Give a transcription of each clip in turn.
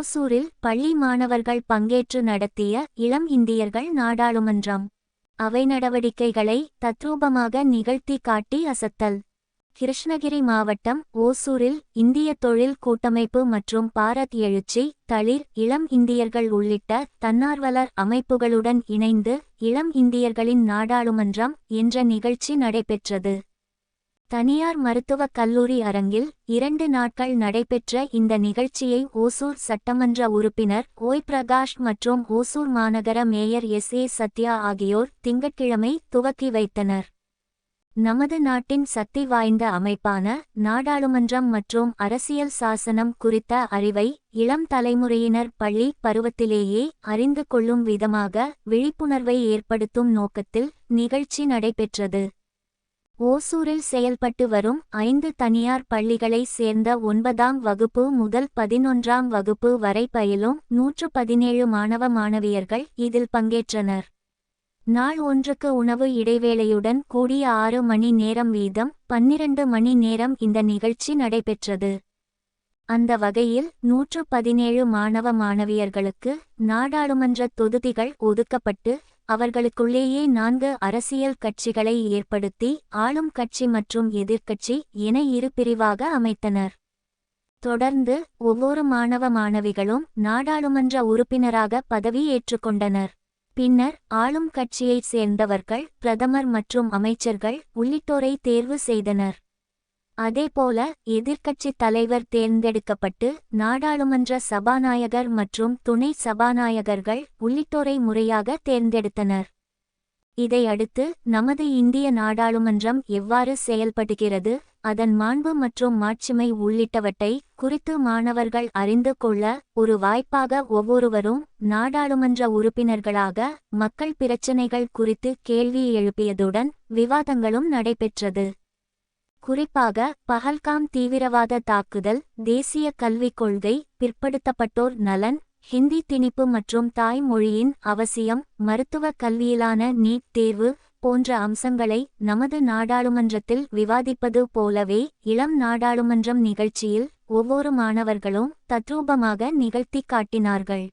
ஓசூரில் பள்ளி மாணவர்கள் பங்கேற்று நடத்திய இளம் இந்தியர்கள் நாடாளுமன்றம். அவை நடவடிக்கைகளை தத்ரூபமாக நிகழ்த்தி காட்டி அசத்தல். கிருஷ்ணகிரி மாவட்டம் ஓசூரில் இந்திய தொழில் கூட்டமைப்பு மற்றும் பாரத் எழுச்சி, தளிர், இளம் இந்தியர்கள் உள்ளிட்ட தன்னார்வலர் அமைப்புகளுடன் இணைந்து இளம் இந்தியர்களின் நாடாளுமன்றம் என்ற நிகழ்ச்சி நடைபெற்றது. தனியார் மருத்துவக் கல்லூரி அரங்கில் 2 நாட்கள் நடைபெற்ற இந்த நிகழ்ச்சியை ஓசூர் சட்டமன்ற உறுப்பினர் ஓய் பிரகாஷ் மற்றும் ஓசூர் மாநகர மேயர் SA சத்யா ஆகியோர் திங்கட்கிழமை துவக்கி வைத்தனர். நமது நாட்டின் சக்தி வாய்ந்த அமைப்பான நாடாளுமன்றம் மற்றும் அரசியல் சாசனம் குறித்த அறிவை இளம் தலைமுறையினர் பள்ளி பருவத்திலேயே அறிந்து கொள்ளும் விதமாக விழிப்புணர்வை ஏற்படுத்தும் நோக்கத்தில் நிகழ்ச்சி நடைபெற்றது. ஓசூரில் செயல்பட்டு வரும் 5 தனியார் பள்ளிகளை சேர்ந்த 9ஆம் வகுப்பு முதல் 11ஆம் வகுப்பு வரை பயிலும் 117 மாணவ மாணவியர்கள் இதில் பங்கேற்றனர். நாள் ஒன்றுக்கு உணவு இடைவேளையுடன் கூடிய 6 மணி நேரம் வீதம் 12 மணி நேரம் இந்த நிகழ்ச்சி நடைபெற்றது. அந்த வகையில் 117 மாணவ மாணவியர்களுக்கு நாடாளுமன்ற தொகுதிகள் ஒதுக்கப்பட்டு அவர்களுக்குள்ளேயே 4 அரசியல் கட்சிகளை ஏற்படுத்தி ஆளும் கட்சி மற்றும் எதிர்க்கட்சி என 2 பிரிவாக அமைத்தனர். தொடர்ந்து ஒவ்வொரு மாணவ மாணவிகளும் நாடாளுமன்ற உறுப்பினராக பதவி ஏற்றுக்கொண்டனர். பின்னர் ஆளும் கட்சியைச் சேர்ந்தவர்கள் பிரதமர் மற்றும் அமைச்சர்கள் உள்ளிட்டோரை தேர்வு செய்தனர். அதேபோல எதிர்க்கட்சித் தலைவர் தேர்ந்தெடுக்கப்பட்டு நாடாளுமன்ற சபாநாயகர் மற்றும் துணை சபாநாயகர்கள் உள்ளிட்டோரை முறையாக தேர்ந்தெடுத்தனர். இதையடுத்து நமது இந்திய நாடாளுமன்றம் எவ்வாறு செயல்படுகிறது, அதன் மாண்பு மற்றும் மாட்சிமை உள்ளிட்டவற்றை குறித்து மாணவர்கள் அறிந்து கொள்ள ஒரு வாய்ப்பாக ஒவ்வொருவரும் நாடாளுமன்ற உறுப்பினர்களாக மக்கள் பிரச்சினைகள் குறித்து கேள்வி எழுப்பியதுடன் விவாதங்களும் நடைபெற்றது. குறிப்பாக பஹல்காம் தீவிரவாத தாக்குதல், தேசிய கல்விக் கொள்கை, பிற்படுத்தப்பட்டோர் நலன், ஹிந்தி திணிப்பு மற்றும் தாய்மொழியின் அவசியம், மருத்துவ கல்வியிலான நீட் தேர்வு போன்ற அம்சங்களை நமது நாடாளுமன்றத்தில் விவாதிப்பது போலவே இளம் நாடாளுமன்றம் நிகழ்ச்சியில் ஒவ்வொரு மாணவர்களும் தத்ரூபமாக நிகழ்த்தி காட்டினார்கள்.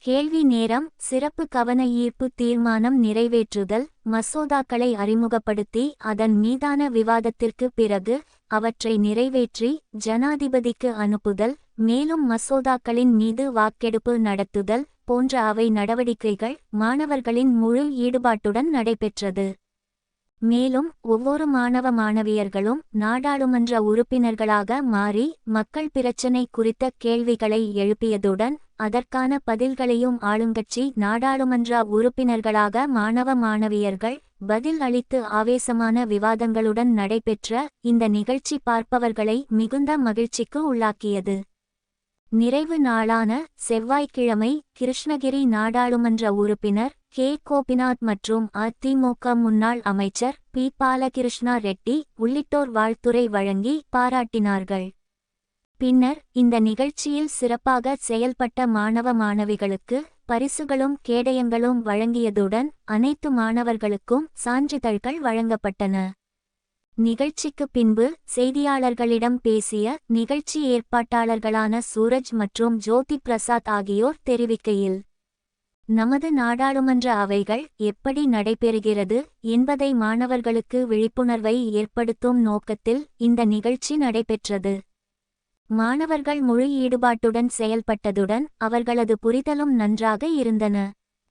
கேள்வி நேரம், சிறப்பு கவன ஈர்ப்பு தீர்மானம் நிறைவேற்றுதல், மசோதாக்களை அறிமுகப்படுத்தி அதன் மீதான விவாதத்திற்கு பிறகு அவற்றை நிறைவேற்றி ஜனாதிபதிக்கு அனுப்புதல், மேலும் மசோதாக்களின் மீது வாக்கெடுப்பு நடத்துதல் போன்ற அவை நடவடிக்கைகள் மாணவர்களின் முழு ஈடுபாட்டுடன் நடைபெற்றது. மேலும் ஒவ்வொரு மாணவ மாணவியர்களும் நாடாளுமன்ற உறுப்பினர்களாக மாறி மக்கள் பிரச்சினை குறித்த கேள்விகளை எழுப்பியதுடன் அதற்கான பதில்களையும் ஆளுங்கட்சி நாடாளுமன்ற உறுப்பினர்களாக மாணவ மாணவியர்கள் பதில் அளித்து ஆவேசமான விவாதங்களுடன் நடைபெற்ற இந்த நிகழ்ச்சி பார்ப்பவர்களை மிகுந்த மகிழ்ச்சிக்கு உள்ளாக்கியது. நிறைவு நாளான செவ்வாய்க்கிழமை கிருஷ்ணகிரி நாடாளுமன்ற உறுப்பினர் கே. கோபிநாத் மற்றும் அதிமுக முன்னாள் அமைச்சர் பி. பாலகிருஷ்ணா ரெட்டி உள்ளிட்டோர் வாழ்த்துரை வழங்கி பாராட்டினார்கள். பின்னர் இந்த நிகழ்ச்சியில் சிறப்பாக செயல்பட்ட மாணவ மாணவிகளுக்கு பரிசுகளும் கேடயங்களும் வழங்கியதுடன் அனைத்து மாணவர்களுக்கும் சான்றிதழ்கள் வழங்கப்பட்டன. நிகழ்ச்சிக்கு பின்பு செய்தியாளர்களிடம் பேசிய நிகழ்ச்சி ஏற்பாட்டாளர்களான சூரஜ் மற்றும் ஜோதி பிரசாத் ஆகியோர் தெரிவிக்கையில், நமது நாடாளுமன்ற அவைகள் எப்படி நடைபெறுகிறது என்பதை மாணவர்களுக்கு விழிப்புணர்வை ஏற்படுத்தும் நோக்கத்தில் இந்த நிகழ்ச்சி நடைபெற்றது. மாணவர்கள் முழு ஈடுபாட்டுடன் செயல்பட்டதுடன் அவர்களது புரிதலும் நன்றாக இருந்தன.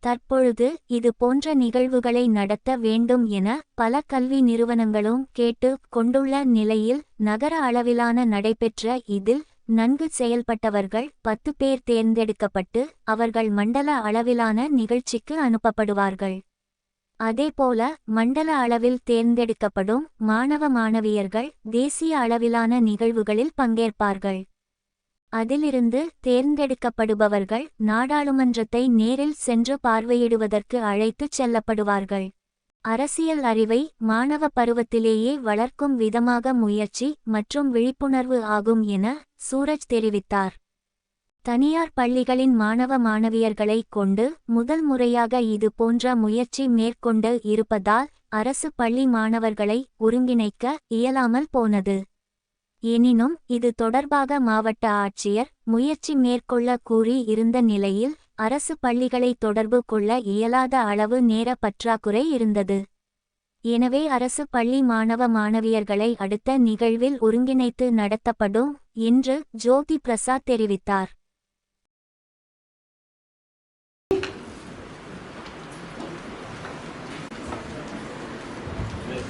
தற்பொழுது இது போன்ற நிகழ்வுகளை நடத்த வேண்டும் என பல கல்வி நிறுவனங்களும் கேட்டு கொண்டுள்ள நிலையில் நகர அளவிலான நடைபெற்ற இதில் நன்கு செயல்பட்டவர்கள் 10 பேர் தேர்ந்தெடுக்கப்பட்டு அவர்கள் மண்டல அளவிலான நிகழ்ச்சிக்கு அனுப்பப்படுவார்கள். அதேபோல மண்டல அளவில் தேர்ந்தெடுக்கப்படும் மாணவ மாணவியர்கள் தேசிய அளவிலான நிகழ்வுகளில் பங்கேற்பார்கள். அதிலிருந்து தேர்ந்தெடுக்கப்படுபவர்கள் நாடாளுமன்றத்தை நேரில் சென்று பார்வையிடுவதற்கு அழைத்துச் செல்லப்படுவார்கள். அரசியல் அறிவை மாணவ பருவத்திலேயே வளர்க்கும் விதமாக முயற்சி மற்றும் விழிப்புணர்வு ஆகும் என சூரஜ் தெரிவித்தார். தனியார் பள்ளிகளின் மாணவ மாணவியர்களை கொண்டு முதல் முறையாக இது போன்ற முயற்சி மேற்கொண்டு இருப்பதால் அரசு பள்ளி மாணவர்களை ஒருங்கிணைக்க இயலாமல் போனது. எனினும் இது தொடர்பாக மாவட்ட ஆட்சியர் முயற்சி மேற்கொள்ள கூறி இருந்த நிலையில் அரசு பள்ளிகளை தொடர்பு கொள்ள இயலாத அளவு நேர பற்றாக்குறை இருந்தது. எனவே அரசு பள்ளி மாணவ மாணவியர்களை அடுத்த நிகழ்வில் ஒருங்கிணைத்து நடத்தப்படும் என்று ஜோதி பிரசாத் தெரிவித்தார்.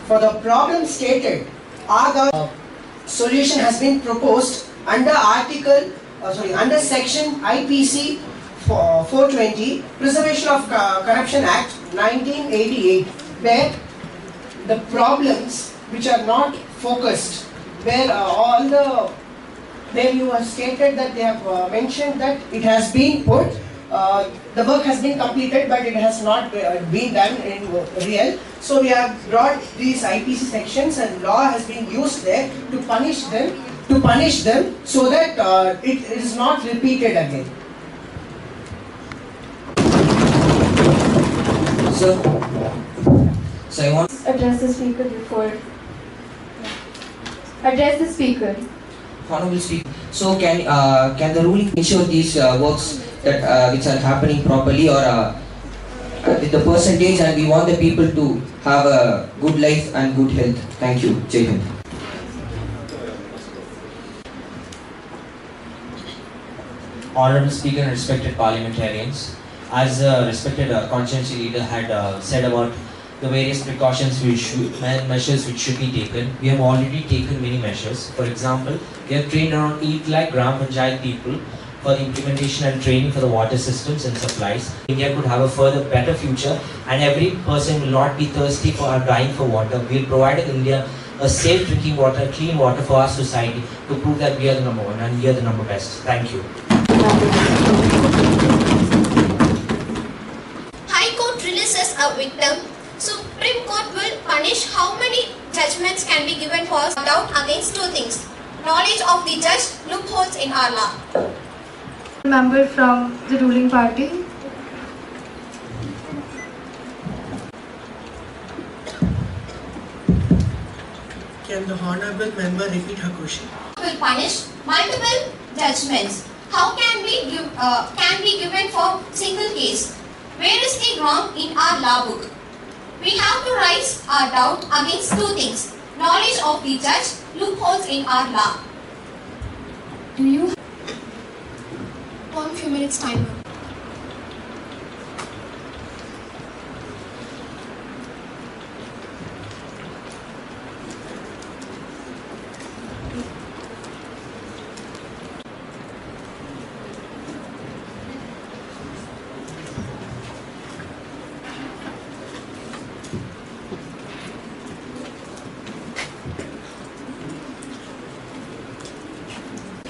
For the problem stated, the solution has been proposed under under section IPC 420 Preservation of Corruption Act 1988, where the problems which are not focused, where where you have stated that they have mentioned that it has been put, the work has been completed but it has not been done in real. So we have brought these IPC sections and law has been used there to punish them so that it is not repeated again. So I want to address the speaker before. Address the speaker. Honorable Speaker. So can the ruling ensure these works that which are happening properly or with the percentage, and we want the people to have a good life and good health. Thank you. Jai Hind. Honorable Speaker and respected parliamentarians, as a respected conscientious leader had said about the various precautions measures which should be taken, we have already taken many measures. For example, we have trained around 8 lakh Gram Panchayat people for the implementation and training for the water systems and supplies. India could have a further better future and every person will not be thirsty for or dying for water. We will provide India a safe drinking water, clean water for our society to prove that we are the number one and we are the number best. Thank you. High Court releases a victim. Supreme Court will punish. How many judgments can be given for doubt against two things? Knowledge of the judge, loopholes in our law. Member from the ruling party. Can the honorable member repeat her question? Will punish multiple judgments. How can be given for single case? Where is the wrong in our law book? We have to raise our doubt against two things: knowledge of the judge, loopholes in our law. Do you? One few minutes time.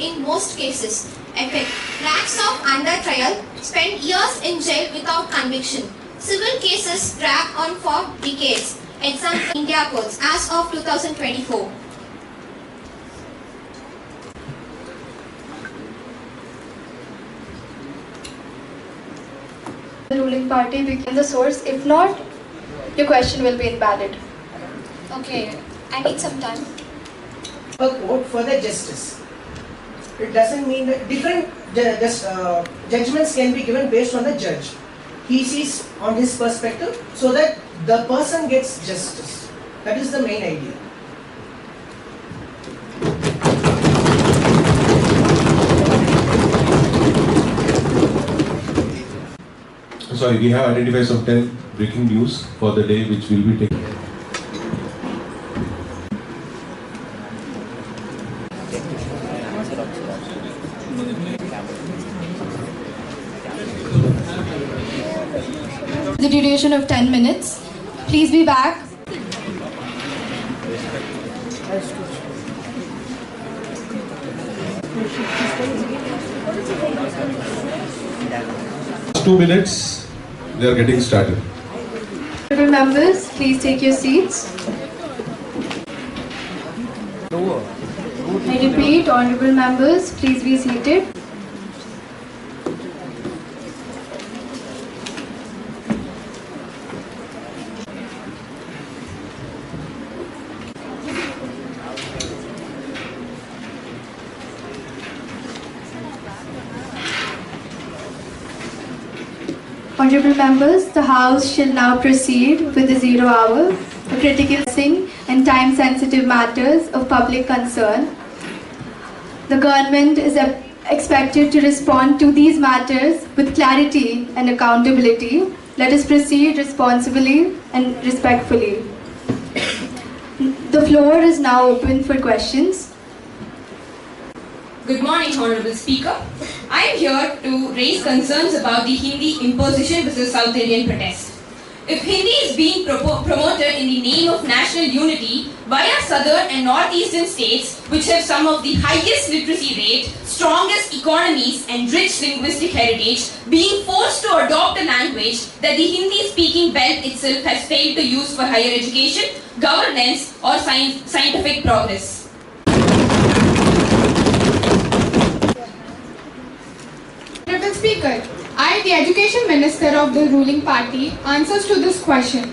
In most cases, effect racks of under trial spend years in jail without conviction. Civil cases drag on for decades. Example: India courts as of 2024. The ruling party became the source. If not, your question will be invalid. Okay, I need some time. A court for the justice. It doesn't mean that different judgments can be given based on the judge. He sees on his perspective so that the person gets justice. That is the main idea. Sorry, we have identified some 10 breaking news for the day which will be taken. The duration of 10 minutes. Please be back. Last 2 minutes, they are getting started. Honorable members, please take your seats. I repeat, honorable members, please be seated. Honorable members, the House shall now proceed with the 0 hour, the critical and time-sensitive matters of public concern. The government is expected to respond to these matters with clarity and accountability. Let us proceed responsibly and respectfully. The floor is now open for questions. Good morning, Honorable Speaker. I am here to raise concerns about the Hindi imposition versus South Indian protest. If Hindi is being promoted in the name of national unity, why are southern and northeastern states, which have some of the highest literacy rate, strongest economies and rich linguistic heritage, being forced to adopt a language that the Hindi-speaking belt itself has failed to use for higher education, governance or scientific progress? Honorable Speaker, I, the Education Minister of the ruling party, answers to this question.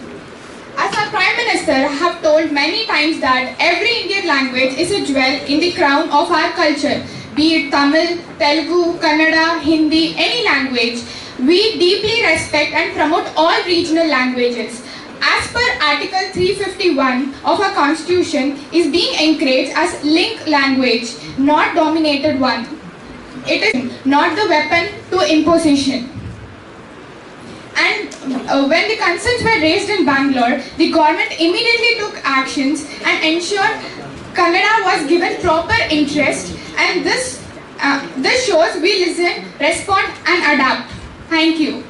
As our Prime Minister have told many times that every Indian language is a jewel in the crown of our culture, be it Tamil, Telugu, Kannada, Hindi, any language. We deeply respect and promote all regional languages. As per Article 351 of our Constitution, is being encouraged as link language, not dominated one. It is not the weapon to imposition. And when the concerns were raised in Bangalore, the government immediately took actions and ensured Kannada was given proper interest, and this shows we listen, respond and adapt. Thank you.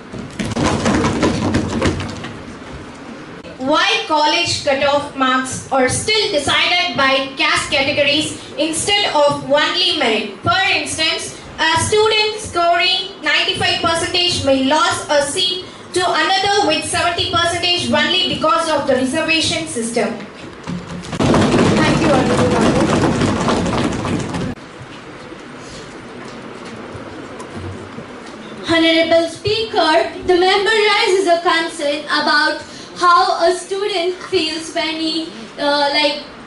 Why college cutoff marks are still decided by caste categories instead of only merit? For instance, a student scoring 95% may lose a seat to another with 70% only because of the reservation system. Thank you, Honorable Member. Honorable Speaker, the member raises a concern about how a student feels when he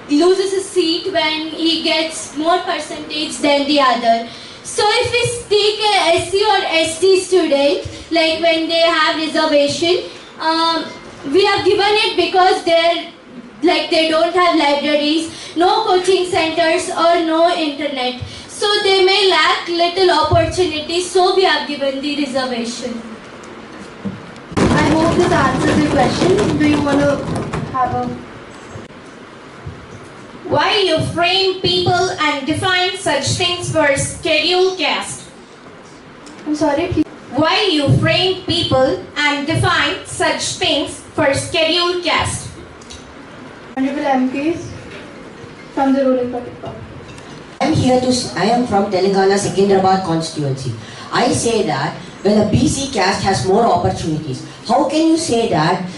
loses a seat when he gets more percentage than the other. So if we take a SC or ST student, like when they have reservation, we have given it because they don't have libraries, no coaching centers or no internet. So they may lack little opportunities, so we have given the reservation. I hope this answers the question. Do you want to have a... Why you frame people and define such things for scheduled caste? I'm sorry, please. Why you frame people and define such things for scheduled caste? Honorable MPs from the ruling party. I am from Telangana Secunderabad constituency. I say that when a BC caste has more opportunities, how can you say that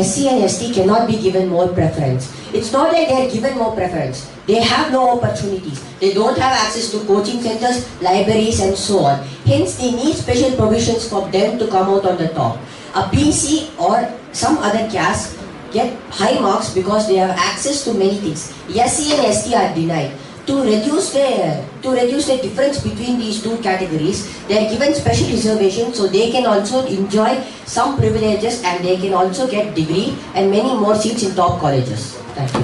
SC and ST cannot be given more preference? It's not like they are given more preference. They have no opportunities. They don't have access to coaching centers, libraries and so on. Hence they need special provisions for them to come out on the top. A BC or some other caste get high marks because they have access to many things. SC and ST are denied. To reduce the difference between these two categories, they are given special reservations so they can also enjoy some privileges and they can also get degree and many more seats in top colleges. Thank you.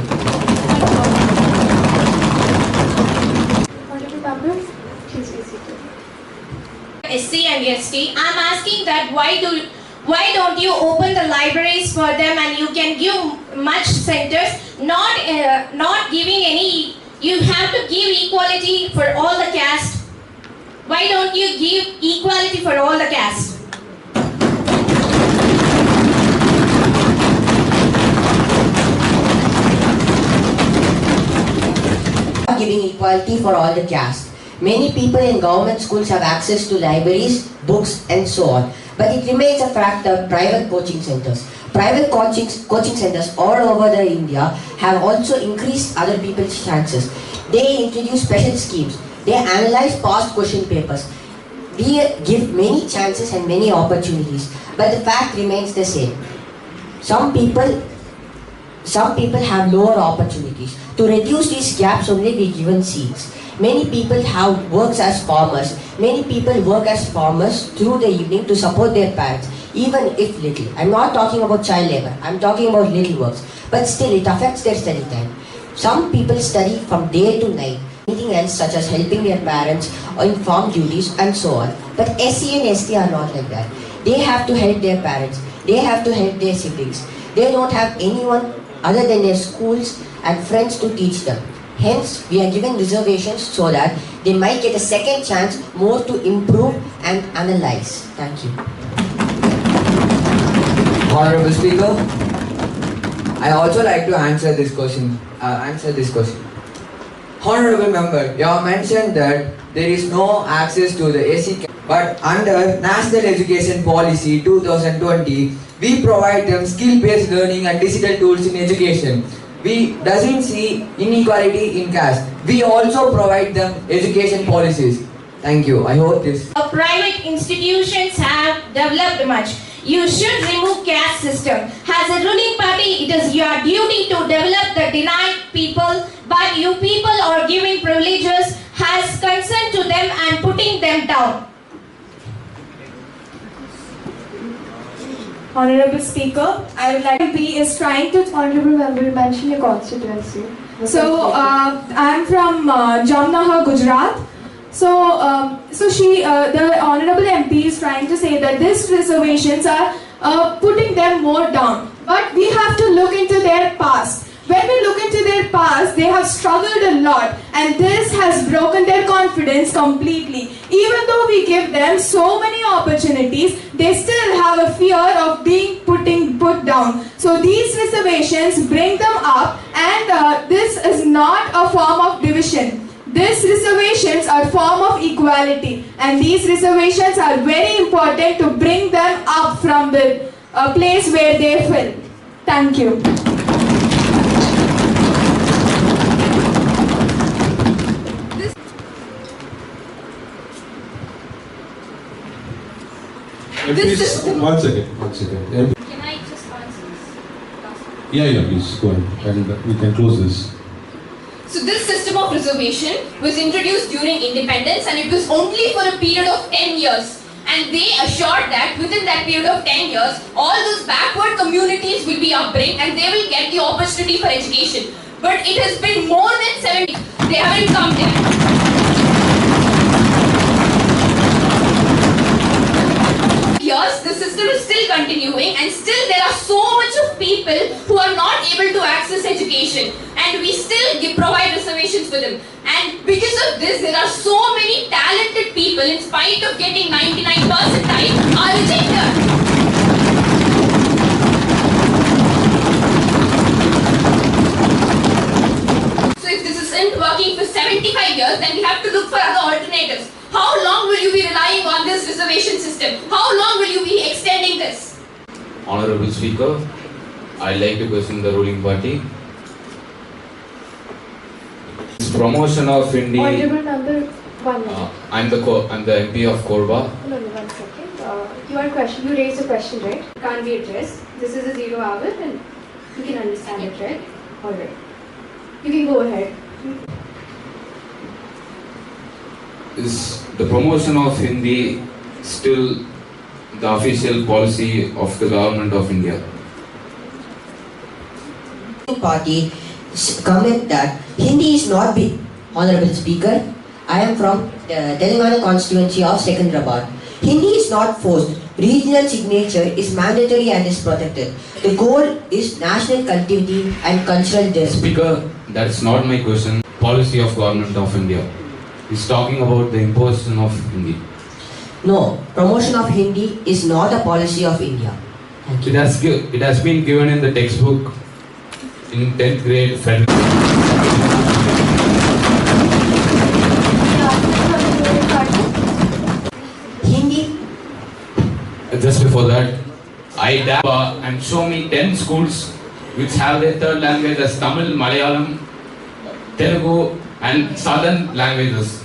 Honorable members, please be seated. SC and ST, I'm asking that why don't you open the libraries for them and you can give much centers, not giving any. You have to give equality for all the caste. Why don't you give equality for all the caste? Giving equality for all the caste. Many people in government schools have access to libraries, books and so on. But it remains a fact that private coaching centers. Private coaching centers all over India have also increased other people's chances. They introduce special schemes. They analyze past question papers. They give many chances and many opportunities. But the fact remains the same. Some people have lower opportunities. To reduce these gaps only we given seats. Many people have works as farmers. Many people work as farmers through the evening to support their parents, even if little. I'm not talking about child labor. I'm talking about little works. But still, it affects their study time. Some people study from day to night. Anything else such as helping their parents or in farm duties and so on. But SC and ST are not like that. They have to help their parents. They have to help their siblings. They don't have anyone other than their schools and friends to teach them. Hence, we are given reservations so that they might get a second chance more to improve and analyze. Thank you. Honorable Speaker, I also like to answer this question. Honorable Member, you have mentioned that there is no access to the SC, but under National Education Policy 2020, we provide them skill-based learning and digital tools in education. We doesn't see inequality in caste. We also provide them education policies. Thank you. I hope this. Private institutions have developed much. You should remove caste system. As a ruling party, it is your duty to develop the denied people, but you people are giving privileges, has concern to them and putting them down. Honorable Speaker, I would like to be is trying to... Honorable Member, mention your constituency. So, I am from Jamnagar, Gujarat. So, the Honorable MP is trying to say that these reservations are putting them more down. But we have to look into their past. When we look into their past, they have struggled a lot, and this has broken their confidence completely. Even though we give them so many opportunities, they still have a fear of being put down. So these reservations bring them up, and this is not a form of division. These reservations are a form of equality, and these reservations are very important to bring them up from the place where they fell. Thank you. One second. Can I just answer this? Yeah, please go ahead, and we can close this. So this system of reservation was introduced during independence, and it was only for a period of 10 years. And they assured that within that period of 10 years, all those backward communities will be upbringed and they will get the opportunity for education. But it has been more than 70. They haven't come there. Years, the system is still continuing, and still there are so much of people who are not able to access education, and we still provide reservations for them. And because of this, there are so many talented people, in spite of getting 99 percentile, are rejected. So if this isn't working for 75 years, then we have to look for other alternatives. How long will you be relying on this reservation system? How long will you be extending this? Honorable Speaker, I'd like to question the ruling party. Promotion of Hindi. Honorable Member, 1 minute. I'm the MP of Korba. No, 1 second. You raised a question, right? Can't be addressed. This is a 0 hour, and you can understand it, right? Alright. You can go ahead. Is the promotion of Hindi still the official policy of the government of India? Party comment that Hindi is not big. Honorable Speaker, I am from Telangana constituency of Secunderabad. Hindi is not forced. Regional signature is mandatory and is protected. The goal is national continuity and cultural diversity. Speaker, that's not my question. Policy of government of India. He's talking about the imposition of Hindi. No, promotion of Hindi is not a policy of India. Thank you. It has been given in the textbook in 10th grade federal. Hindi. Just before that, I dab and show me 10 schools which have their third language as Tamil, Malayalam, Telugu and southern languages.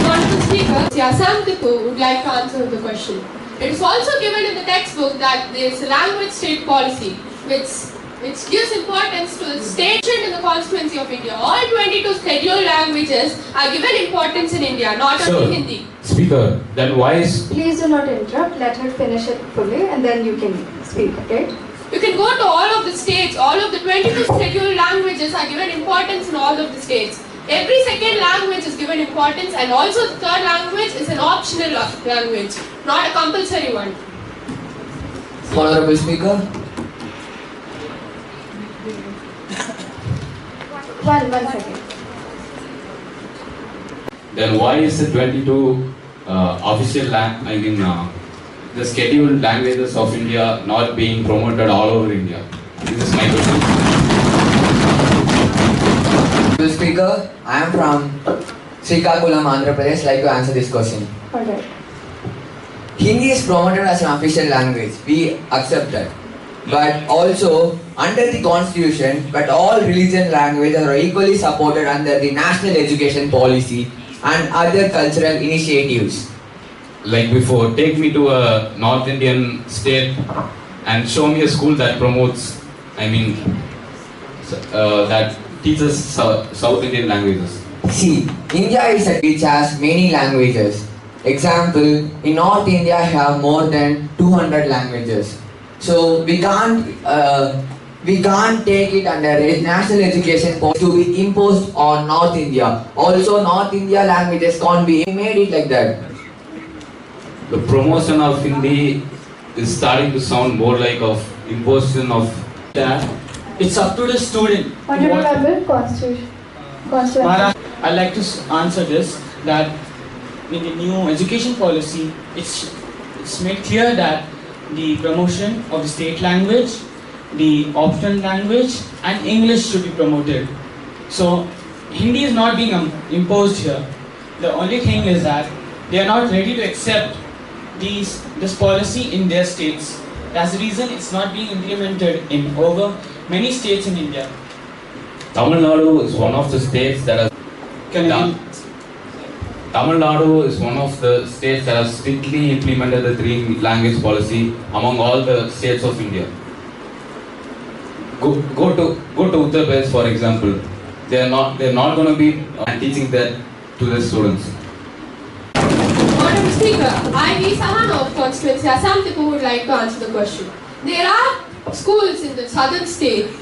Honorable Speaker, Siasam Tipu would like to answer the question. It is also given in the textbook that there is a language state policy which which gives importance to the state in the constituency of India. All 22 scheduled languages are given importance in India, not only Hindi. Speaker, then why is... Please do not interrupt. Let her finish it fully and then you can speak, okay? You can go to all of the states. All of the 22 scheduled languages are given importance in all of the states. Every second language is given importance, and also the third language is an optional language, not a compulsory one. Honorable Speaker. One second. Then why is the 22 official the scheduled languages of India not being promoted all over India? This is my question. Honorable Speaker, I am from Srikakulam, Andhra Pradesh. Like to answer this question. Alright. Hindi is promoted as an official language. We accept that. But also, under the constitution, but all religion languages are equally supported under the national education policy and other cultural initiatives. Like before, take me to a North Indian state and show me a school that promotes, that teaches South Indian languages. See, India is a which has many languages. Example, in North India have more than 200 languages. So we can't take it under a national education policy to be imposed on North India. Also, North India languages can't be made it like that. The promotion of Hindi is starting to sound more like of imposition of that. It's up to the student. Honorable Member, Constitution. I'd like to answer this, that in the new education policy, it's made clear that the promotion of the state language, the optional language, and English should be promoted. So Hindi is not being imposed here. The only thing is that they are not ready to accept this policy in their states. That's the reason it's not being implemented in over many states in India. Tamil Nadu is one of the states that has Tamil Nadu is one of the states that has strictly implemented the 3-language policy among all the states of India. Go to Uttar Pradesh, for example. They're not going to be teaching that to the students. Madam Speaker, I, V. Sahana of constituency Assam Tipu, would like to answer the question. There are schools in the southern states,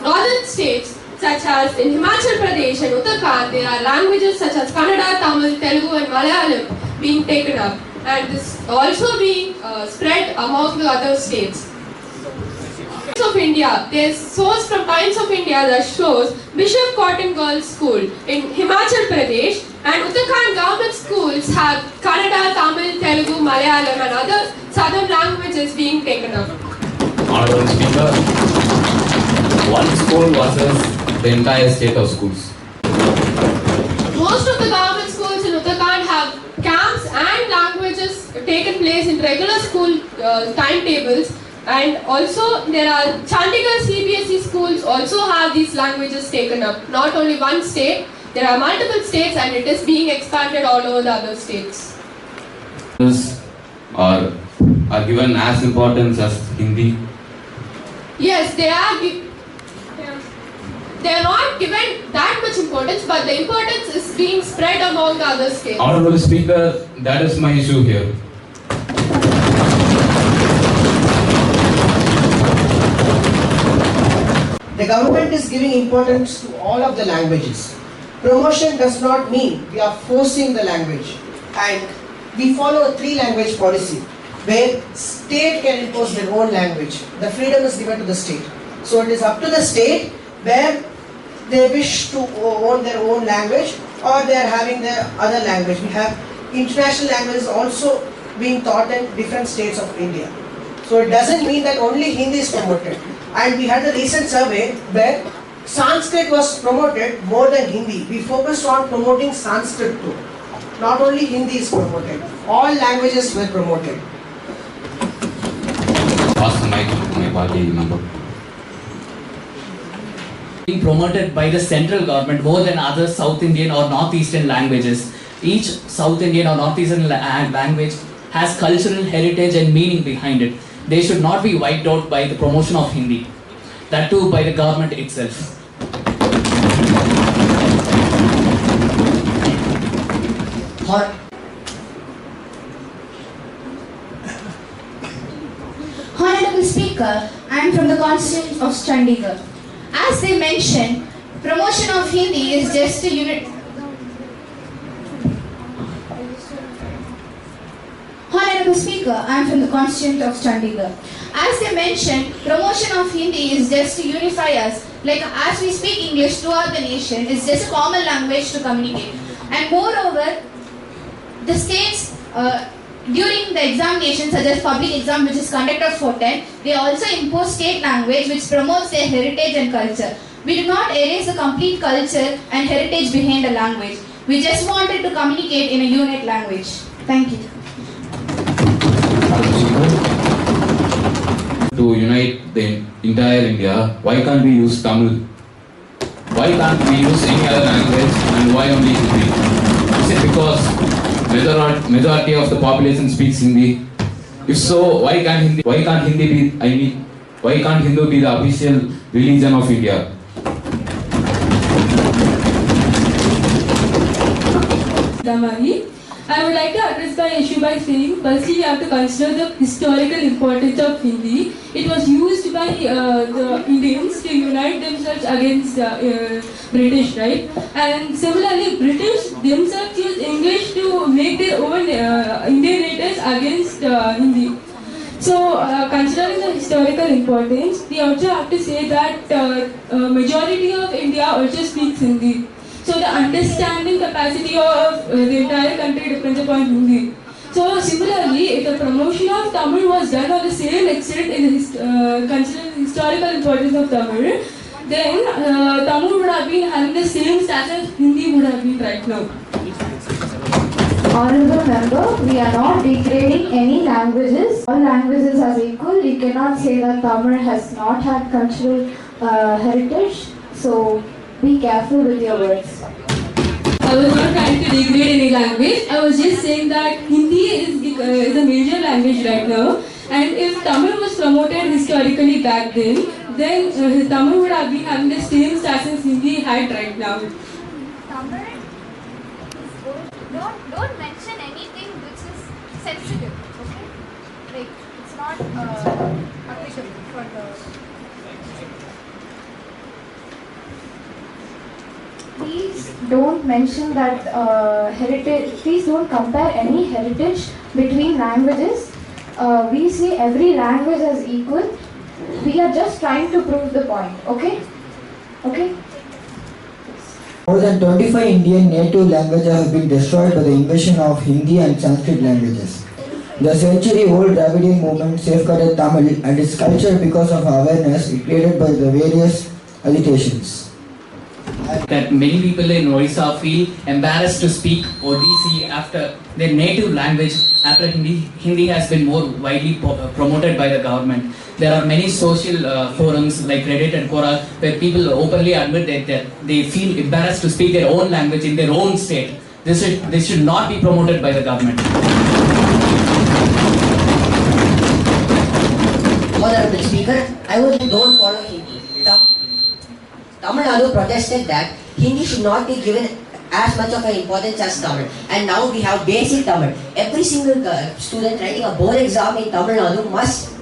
northern states, such as in Himachal Pradesh and Uttarakhand. There are languages such as Kannada, Tamil, Telugu and Malayalam being taken up, and this also being spread among the other states. Of India, there is source from Times of India that shows Bishop Cotton Girls School in Himachal Pradesh and Uttarakhand government schools have Kannada, Tamil, Telugu, Malayalam and other southern languages being taken up. Honorable Speaker, one school versus the entire state of schools. Most of the government schools in Uttarakhand have camps and languages taken place in regular school timetables, and also there are Chandigarh CBSE schools also have these languages taken up. Not only one state, there are multiple states and it is being expanded all over the other states. Are given as importance as Hindi? Yes, they are not given that much importance, but the importance is being spread among the other states. Honorable Speaker, that is my issue here. The government is giving importance to all of the languages. Promotion does not mean we are forcing the language, and we follow a 3-language policy where state can impose their own language. The freedom is given to the state. So it is up to the state where they wish to own their own language or they are having their other language. We have international languages also being taught in different states of India. So it doesn't mean that only Hindi is promoted. And we had a recent survey where Sanskrit was promoted more than Hindi. We focused on promoting Sanskrit too. Not only Hindi is promoted, all languages were promoted. Pass the mic to my party member. Being promoted by the central government more than other South Indian or Northeastern languages. Each South Indian or Northeastern language has cultural heritage and meaning behind it. They should not be wiped out by the promotion of Hindi. that too by the government itself. Honorable Speaker, I am from the constituency of Chandigarh. As they mentioned, promotion of Hindi is just a unit. Honorable Speaker, I am from the constituency of Chandigarh. As they mentioned, promotion of Hindi is just to unify us. Like as we speak English throughout the nation, it's just a common language to communicate. And moreover, the states during the examinations such as public exam which is conducted for 10, they also impose state language which promotes their heritage and culture. We do not erase the complete culture and heritage behind a language. We just wanted to communicate in a unit language. Thank you. To unite the entire India, why can't we use Tamil? Why can't we use any other language and why only Hindi? Is it because majority of the population speaks Hindi? If so, why can't Hindi be the official religion of India? Damari. I would like to address the issue by saying, firstly, we have to consider the historical importance of Hindi. It was used by the Indians to unite themselves against British, right? And similarly, British themselves used English to make their own Indian natives against Hindi. So, considering the historical importance, we also have to say that majority of India also speaks Hindi. So the understanding capacity of the entire country depends upon Hindi. So similarly, if the promotion of Tamil was done on the same extent in considering the historical importance of Tamil, then Tamil would have been having the same status Hindi would have been right now. Honorable Member, we are not degrading any languages. All languages are equal. We cannot say that Tamil has not had cultural heritage. So be careful with your words. I was not trying to degrade any language. I was just saying that Hindi is a major language right now. And if Tamil was promoted historically back then Tamil would have been having the same status Hindi had right now. Tamil is good. Don't mention anything which is sensitive, okay? Like, it's not applicable for the... Please don't mention that heritage, please don't compare any heritage between languages. We see every language as equal. We are just trying to prove the point, okay? Okay? More than 25 Indian native languages have been destroyed by the invasion of Hindi and Sanskrit languages. The century-old Dravidian movement safeguarded Tamil and its culture because of awareness it created by the various agitations. That many people in Orissa feel embarrassed to speak Odissi after their native language after Hindi has been more widely promoted by the government. There are many social forums like Reddit and Quora where people openly admit that they feel embarrassed to speak their own language in their own state. This should not be promoted by the government. Honorable Speaker, I would don't follow Hindi. Tamil Nadu protested that Hindi should not be given as much of an importance as Tamil. And now we have basic Tamil. Every single student writing a board exam in Tamil Nadu must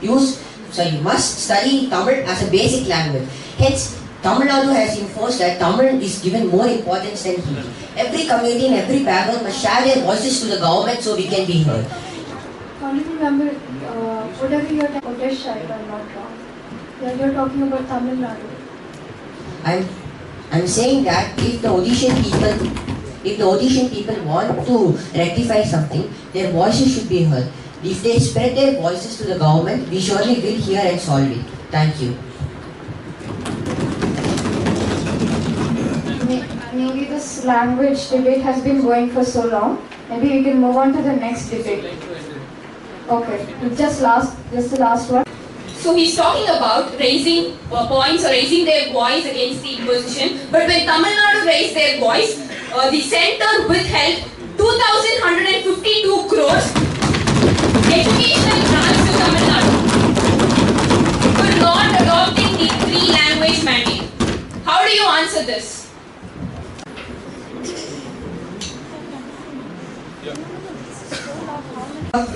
study Tamil as a basic language. Hence, Tamil Nadu has enforced that Tamil is given more importance than Hindi. Every community and every background must share their voices to the government so we can be heard. Honorable Member, whatever you are Odisha, if I am not wrong. You are talking about Tamil Nadu. I'm saying that if the audition people want to rectify something, their voices should be heard. If they spread their voices to the government, we surely will hear and solve it. Thank you. Maybe this language debate has been going for so long. Maybe we can move on to the next debate. Okay, just the last one. So he's talking about raising points or raising their voice against the imposition. But when Tamil Nadu raised their voice, the center withheld 2,152 crores educational grants to Tamil Nadu for not adopting the 3 languages. answer this?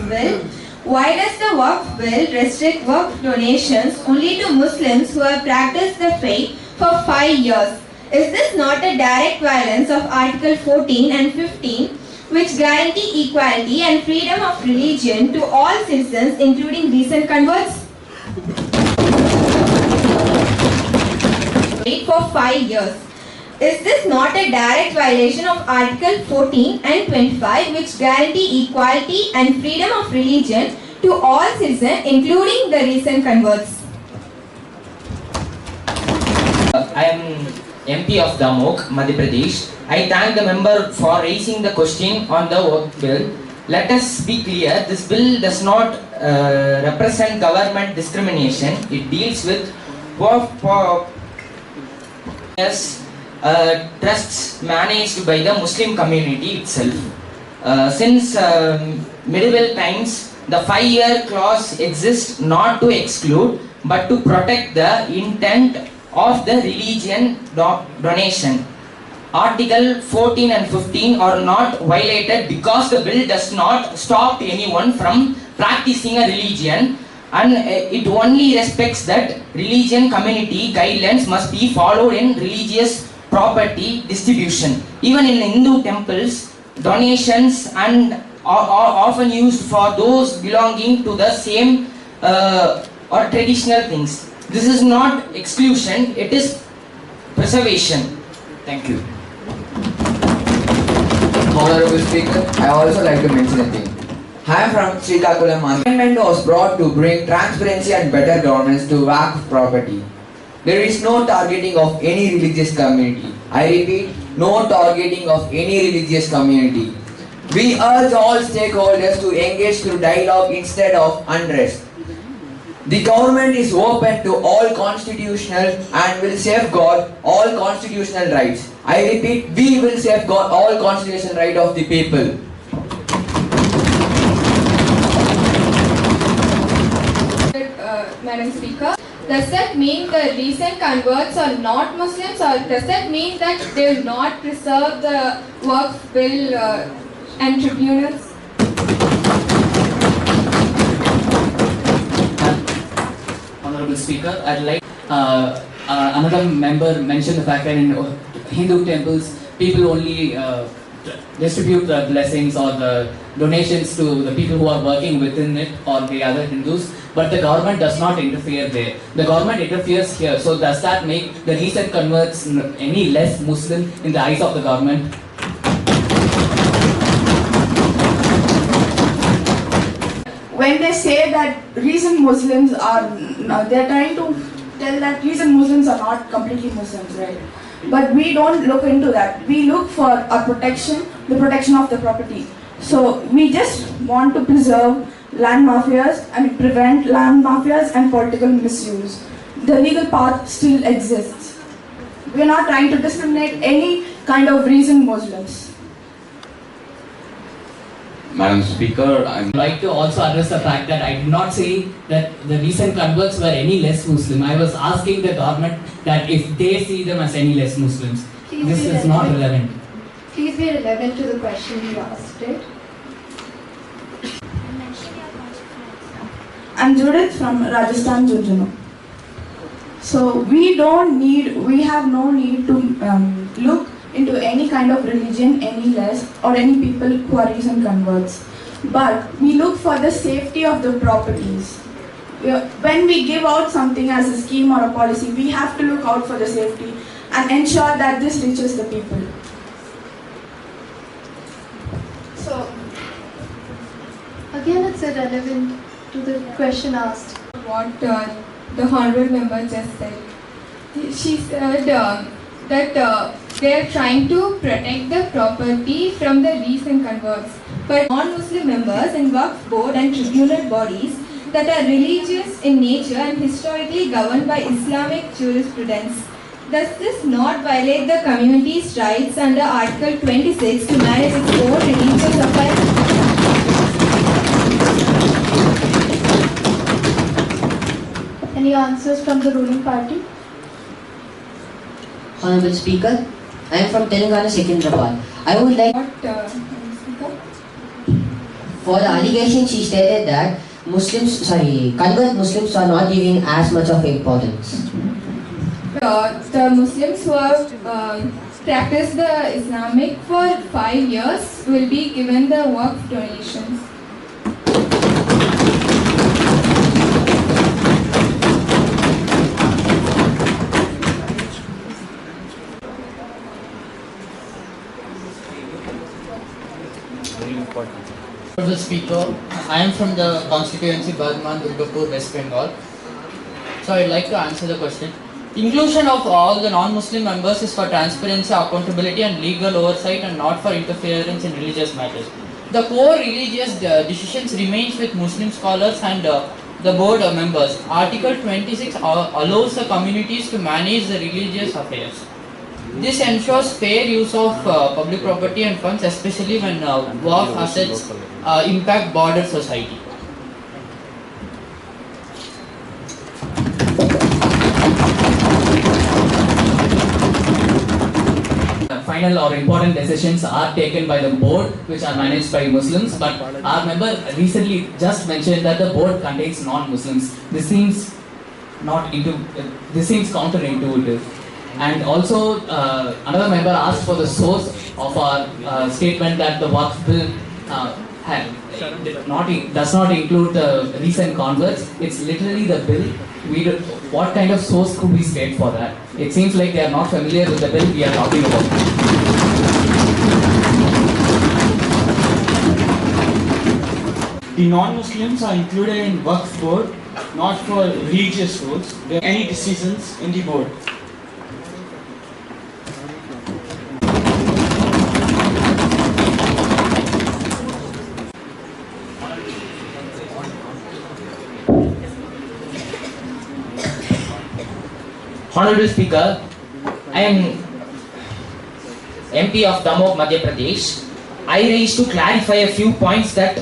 Bill. Why does the Waqf Bill restrict Waqf donations only to Muslims who have practiced the faith for 5 years? Is this not a direct violence of Article 14 and 15, which guarantee equality and freedom of religion to all citizens, including recent converts? For 5 years. Is this not a direct violation of Article 14 and 25, which guarantee equality and freedom of religion to all citizens, including the recent converts? I am MP of Damok, Madhya Pradesh. I thank the member for raising the question on the work bill. Let us be clear, this bill does not represent government discrimination. It deals with trusts managed by the Muslim community itself. Since medieval times, the 5-year clause exists not to exclude but to protect the intent of the religion donation. Article 14 and 15 are not violated because the bill does not stop anyone from practicing a religion, and it only respects that religion community guidelines must be followed in religious property distribution. Even in Hindu temples, donations are often used for those belonging to the same or traditional things. This is not exclusion, it is preservation. Thank you. Honorable Speaker, I also like to mention a thing. I am from Srikakulam. Amendment was brought to bring transparency and better governance to Waqf property. There is no targeting of any religious community. I repeat, no targeting of any religious community. We urge all stakeholders to engage through dialogue instead of unrest. The government is open to all constitutional and will safeguard all constitutional rights. I repeat, we will safeguard all constitutional rights of the people. Madam Speaker, does that mean the recent converts are not Muslims, or does that mean that they will not preserve the Waqf Bill and tribunals? Honorable Speaker, I'd like another member mentioned the fact that in Hindu temples, people only distribute the blessings or the donations to the people who are working within it or the other Hindus, but the government does not interfere there. The government interferes here. So does that make the recent converts any less Muslim in the eyes of the government? When they say that recent Muslims are, they're trying to tell that recent Muslims are not completely Muslims, right? But we don't look into that. We look for our protection, the protection of the property. So we just want to preserve land mafias and prevent land mafias and political misuse. The legal path still exists. We're not trying to discriminate any kind of recent Muslims. Madam Speaker, I'd like to also address the fact that I did not say that the recent converts were any less Muslim. I was asking the government that if they see them as any less Muslims. This is not relevant. Please be relevant to the question you asked it. I'm Judith from Rajasthan, Jhunjhunu. So we have no need to look into any kind of religion any less, or any people who are recent converts. But we look for the safety of the properties. When we give out something as a scheme or a policy, we have to look out for the safety and ensure that this reaches the people. So, again it's irrelevant to the question asked. What the honorable member just said. She said that they are trying to protect the property from the recent converts. But non-Muslim members in Waqf board and tribunal bodies that are religious in nature and historically governed by Islamic jurisprudence. Does this not violate the community's rights under Article 26 to manage its own religious affairs? Any answers from the ruling party? Honorable Speaker, I am from Telangana, Secunderabad. I would like, for the allegation she stated that convert Muslims are not giving as much of importance. The Muslims who have practiced the Islamic for 5 years will be given the Waqf donations. Honorable Speaker, I am from the constituency Bardhaman, Durgapur, West Bengal. So I'd like to answer the question. Inclusion of all the non-Muslim members is for transparency, accountability and legal oversight and not for interference in religious matters. The core religious decisions remains with Muslim scholars and the board members. Article 26 allows the communities to manage the religious affairs. This ensures fair use of public property and funds, especially when Waqf assets impact broader society. Final or important decisions are taken by the board, which are managed by Muslims, but our member recently just mentioned that the board contains non-Muslims. This seems counterintuitive. And also, another member asked for the source of our statement that the Waqf bill does not include the recent converts. It's literally the bill. What kind of source could we state for that? It seems like they are not familiar with the bill we are talking about. The non-Muslims are included in Waqf board, not for religious roles. There are any decisions in the board. Honorable Speaker, I am MP of Damoh, Madhya Pradesh. I raised to clarify a few points that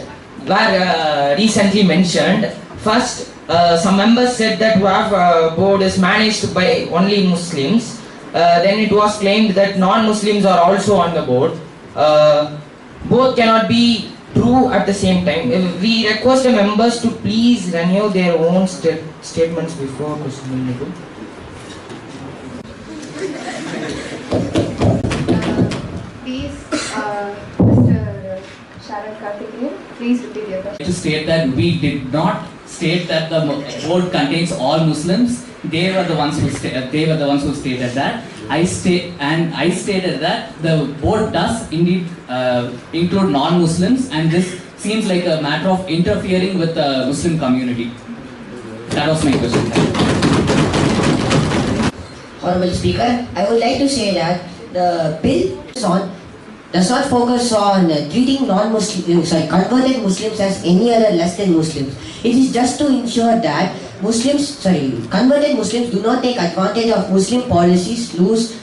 were recently mentioned. First, some members said that Waqf board is managed by only Muslims. Then it was claimed that non-Muslims are also on the board. Both cannot be true at the same time. We request the members to please renew their own statements before proceeding. Please repeat your question. To state that we did not state that the board contains all Muslims. They were the ones who stated that. I stated that the board does indeed include non-Muslims, and this seems like a matter of interfering with the Muslim community. That was my question. Honorable Speaker, I would like to say that the bill does not focus on treating converted Muslims as any other less than Muslims. It is just to ensure that converted Muslims do not take advantage of Muslim policies, rules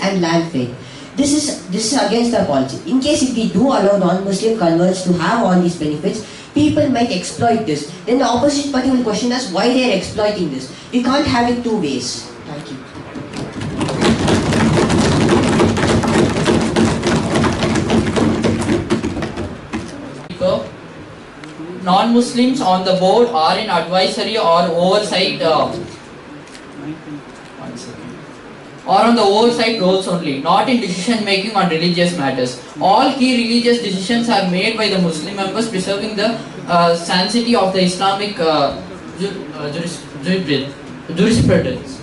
and land faith. This is against our policy. In case if we do allow non-Muslim converts to have all these benefits, people might exploit this. Then the opposition party will question us why they are exploiting this. We can't have it two ways. Thank you. Non-Muslims on the board are in advisory or oversight or on the oversight roles only, not in decision making on religious matters. All key religious decisions are made by the Muslim members, preserving the sanctity of the Islamic jurisprudence.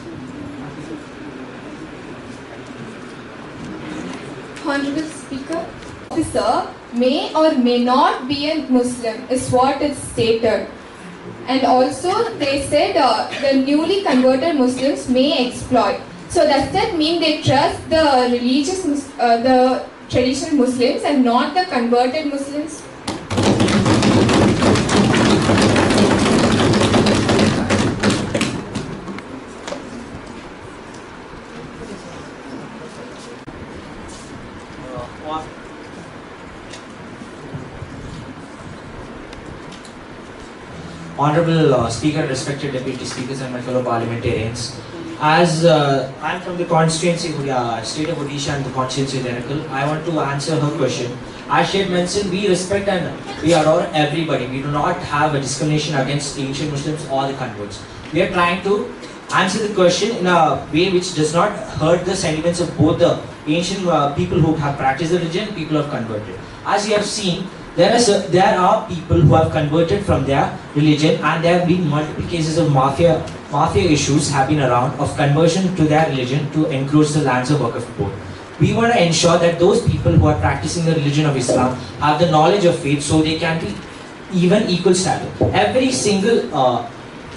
Honorable Speaker, officer may or may not be a Muslim is what is stated. And also they said the newly converted Muslims may exploit. So does that mean they trust the the traditional Muslims and not the converted Muslims? Honorable Speaker, respected Deputy Speakers and my fellow parliamentarians, As I'm from the constituency state of Odisha and the constituency Oracle, I want to answer her question. As she had mentioned, we respect and we adore everybody. We do not have a discrimination against ancient Muslims or the converts. We are trying to answer the question in a way which does not hurt the sentiments of both the ancient people who have practiced the religion and people who have converted. As you have seen, there are people who have converted from their religion, and there have been multiple cases of mafia issues have been around of conversion to their religion to encroach the lands of work of both. We want to ensure that those people who are practicing the religion of Islam have the knowledge of faith so they can be even equal status. Every single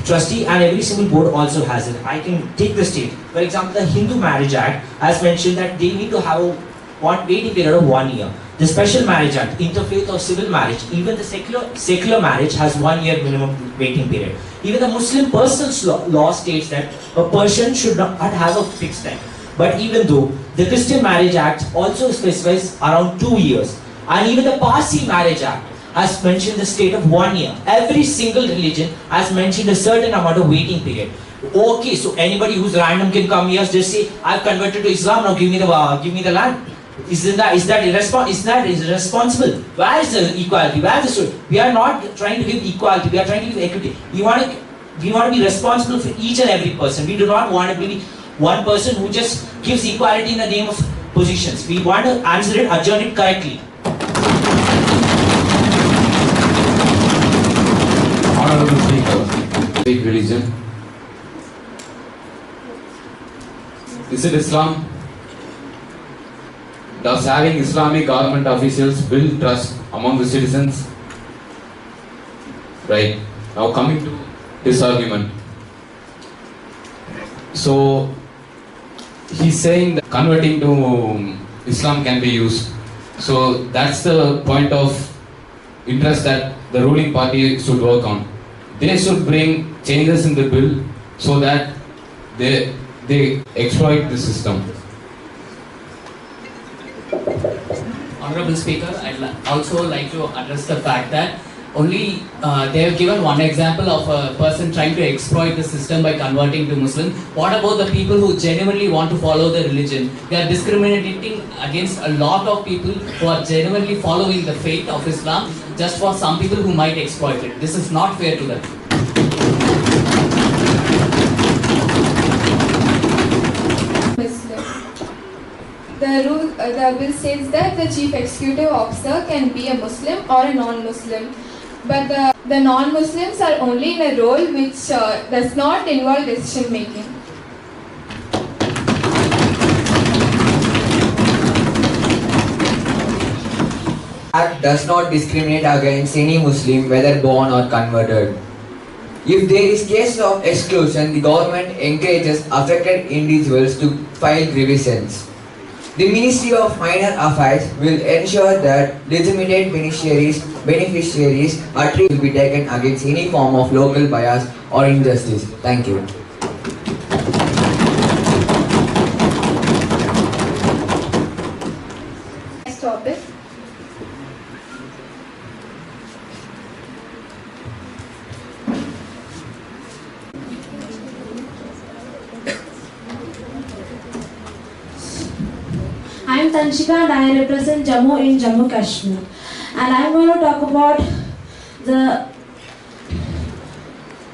trustee and every single board also has it. I can take the state. For example, the Hindu Marriage Act has mentioned that they need to have a waiting period of 1 year. The Special Marriage Act, interfaith or civil marriage, even the secular marriage has 1 year minimum waiting period. Even the Muslim personal law states that a person should not have a fixed time. But even though the Christian Marriage Act also specifies around 2 years, and even the Parsi Marriage Act has mentioned the state of 1 year. Every single religion has mentioned a certain amount of waiting period. Okay, so anybody who's random can come here just say, I've converted to Islam, now give me the land. Is that irresponsible? Where is the equality? Where is the story? We are not trying to give equality, we are trying to give equity. We want to be responsible for each and every person. We do not want to be one person who just gives equality in the name of positions. We want to answer it, adjourn it correctly. Honorable Speaker, speak religion. Is it Islam? Does having Islamic government officials build trust among the citizens? Right. Now coming to this argument. So he's saying that converting to Islam can be used. So that's the point of interest that the ruling party should work on. They should bring changes in the bill so that they exploit the system. Honorable Speaker, I'd also like to address the fact that only they have given one example of a person trying to exploit the system by converting to Muslim. What about the people who genuinely want to follow the religion? They are discriminating against a lot of people who are genuinely following the faith of Islam just for some people who might exploit it. This is not fair to them. The bill states that the chief executive officer can be a Muslim or a non-Muslim, but the non-Muslims are only in a role which does not involve decision making. Act does not discriminate against any Muslim, whether born or converted. If there is case of exclusion, the government encourages affected individuals to file grievances. The Ministry of Minor Affairs will ensure that legitimate beneficiaries are treated will be taken against any form of local bias or injustice. Thank you. Next topic. I am Tanshika and I represent Jammu in Jammu Kashmir, and I am going to talk about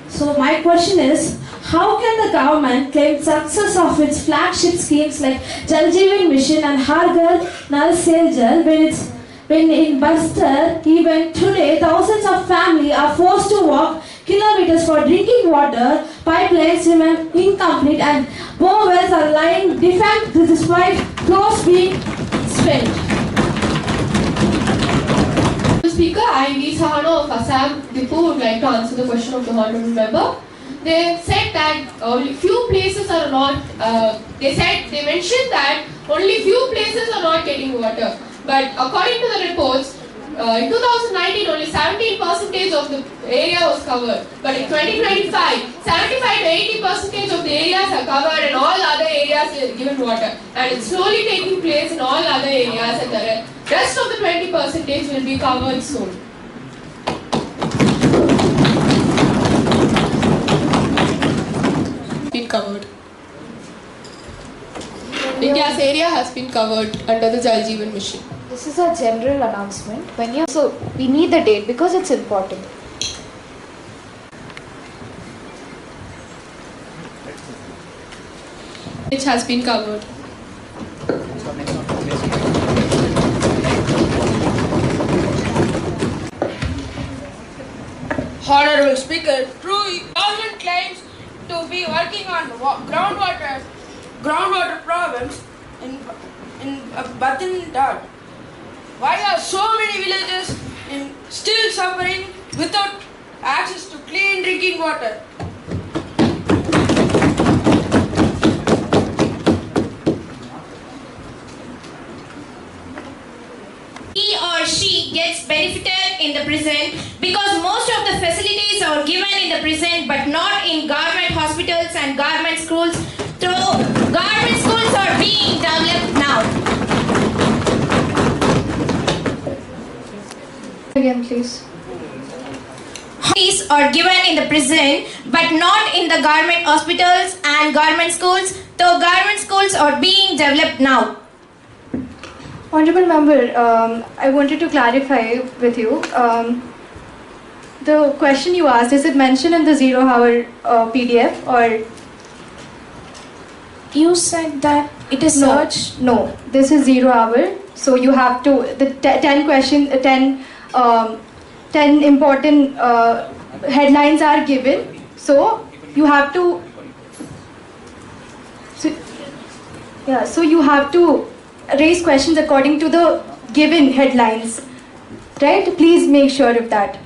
So my question is, how can the government claim success of its flagship schemes like Jal Jeevan Mission and Har Ghar Nal Se Jal when in Bastar, even today, thousands of families are forced to walk kilometers for drinking water, pipelines remain incomplete, and bore wells are lying defunct despite floors being spent. Speaker, I, V. Sahano of Assam, Dipu, would like to answer the question of the honorable member. They said that only few places are not, they mentioned that only few places are not getting water. But according to the reports, in 2019 only 17% of the area was covered. But in 2025, 75 to 80% of the areas are covered and all other areas are given water. And it's slowly taking place in all other areas, and the rest of the 20% will be covered soon. Been covered. India's area has been covered under the Jal Jeevan Mission. This is a general announcement. So we need the date because it's important. Which has been covered. Honorable Speaker, true government claims to be working on groundwater problems in Batindar. Why are so many villages still suffering without access to clean drinking water? He or she gets benefited in the present because most of the facilities are given in the present but not in government hospitals and government schools. Though government schools are being developed now. Again, please. These are given in the present but not in the government hospitals and government schools. Though government schools are being developed now. Honorable Member, I wanted to clarify with you. The question you asked, is it mentioned in the 0 hour PDF or? You said that it is search? No, this is 0 hour. So you have to, the 10 questions, 10 important headlines are given. So you have to, so you have to raise questions according to the given headlines, right? Please make sure of that.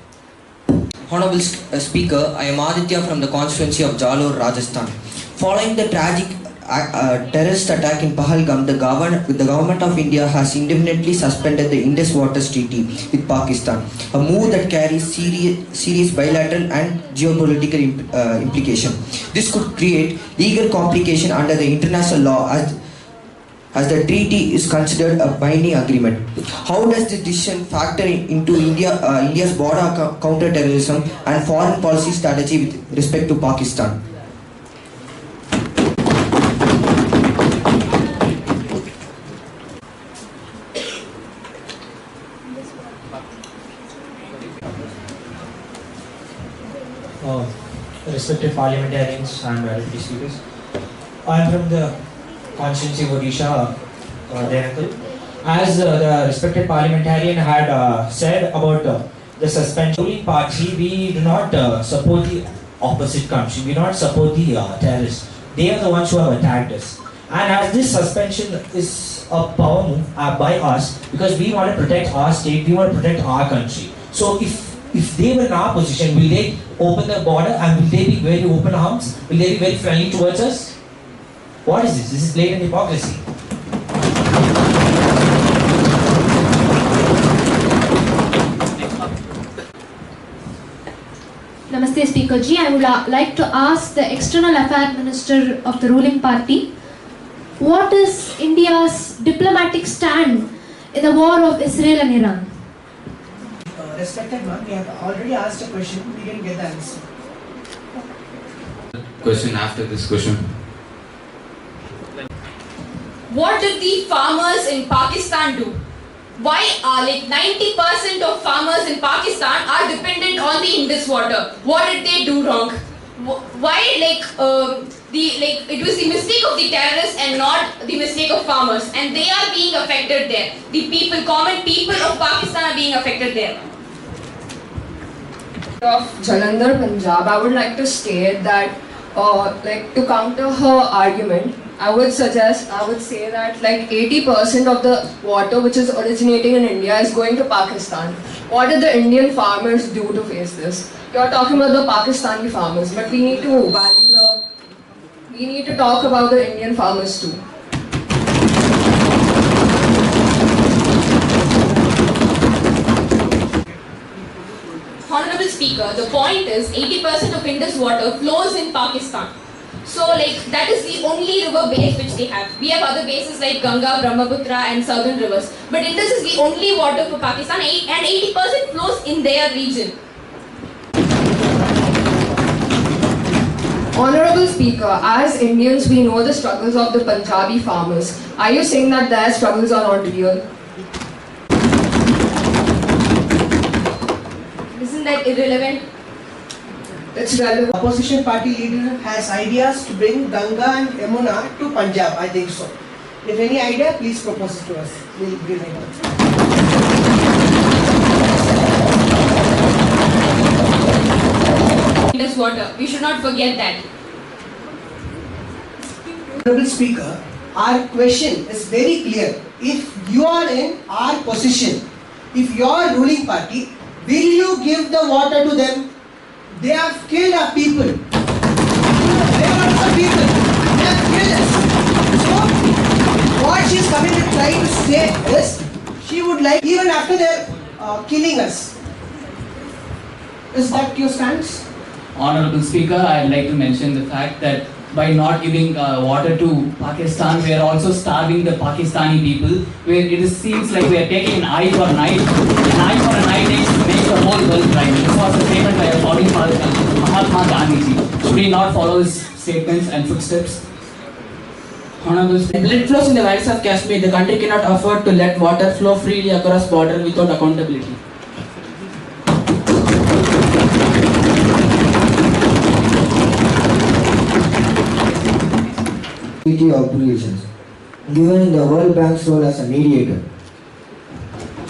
Honorable Speaker, I am Aditya from the constituency of Jalore, Rajasthan. Following the tragic terrorist attack in Pahalgam, the government of India has indefinitely suspended the Indus Waters Treaty with Pakistan, a move that carries serious bilateral and geopolitical implication. This could create legal complication under the international law as the treaty is considered a binding agreement. How does this decision factor into India's border counter-terrorism and foreign policy strategy with respect to Pakistan? Respected parliamentarians and deputy speakers, I am from the constituency of Odisha, As the respected parliamentarian had said about the suspension ruling party, we do not support the opposite country, we do not support the terrorists. They are the ones who have attacked us. And as this suspension is a power move by us, because we want to protect our state, we want to protect our country. So if they were in our position, will they open the border and will they be very open arms? Will they be very friendly towards us? What is this? This is blatant hypocrisy. Namaste Speaker Ji, I would like to ask the External Affairs Minister of the ruling party, what is India's diplomatic stand in the war of Israel and Iran? Respected ma'am, we have already asked a question, we didn't get the answer. Question after this question. What did the farmers in Pakistan do? Why are 90% of farmers in Pakistan are dependent on the Indus water? What did they do wrong? Why it was the mistake of the terrorists and not the mistake of farmers, and they are being affected there. The common people of Pakistan are being affected there. Of Jalandhar, Punjab, I would like to state that to counter her argument, I would say that 80% of the water which is originating in India is going to Pakistan. What did the Indian farmers do to face this? You are talking about the Pakistani farmers, but we need to talk about the Indian farmers too. Honorable Speaker, the point is 80% of Indus water flows in Pakistan. So that is the only river base which they have. We have other bases like Ganga, Brahmaputra and southern rivers. But Indus is the only water for Pakistan and 80% flows in their region. Honorable Speaker, as Indians, we know the struggles of the Punjabi farmers. Are you saying that their struggles are not real? Isn't that irrelevant? It's relevant. Opposition party leader has ideas to bring Ganga and Yamuna to Punjab, I think so. If any idea, please propose it to us. We'll bring it up. Indus water. We should not forget that. Honorable Speaker, our question is very clear. If you are in our position, if you are ruling party, will you give the water to them? They have killed our people. They are also people. They have killed us. So, what she is coming to try to say is, she would like, even after they are killing us. Is that your stance? Honorable Speaker, I'd like to mention the fact that by not giving water to Pakistan, we are also starving the Pakistani people. Where it seems like we are taking an eye for an eye. An eye for an eye makes the whole world right. This was a statement by a founding father, Mahatma Gandhi. Should we not follow his statements and footsteps? Honorable Speaker. Blood flows in the valleys of Kashmir. The country cannot afford to let water flow freely across border without accountability. Treaty obligations, given the World Bank's role as a mediator.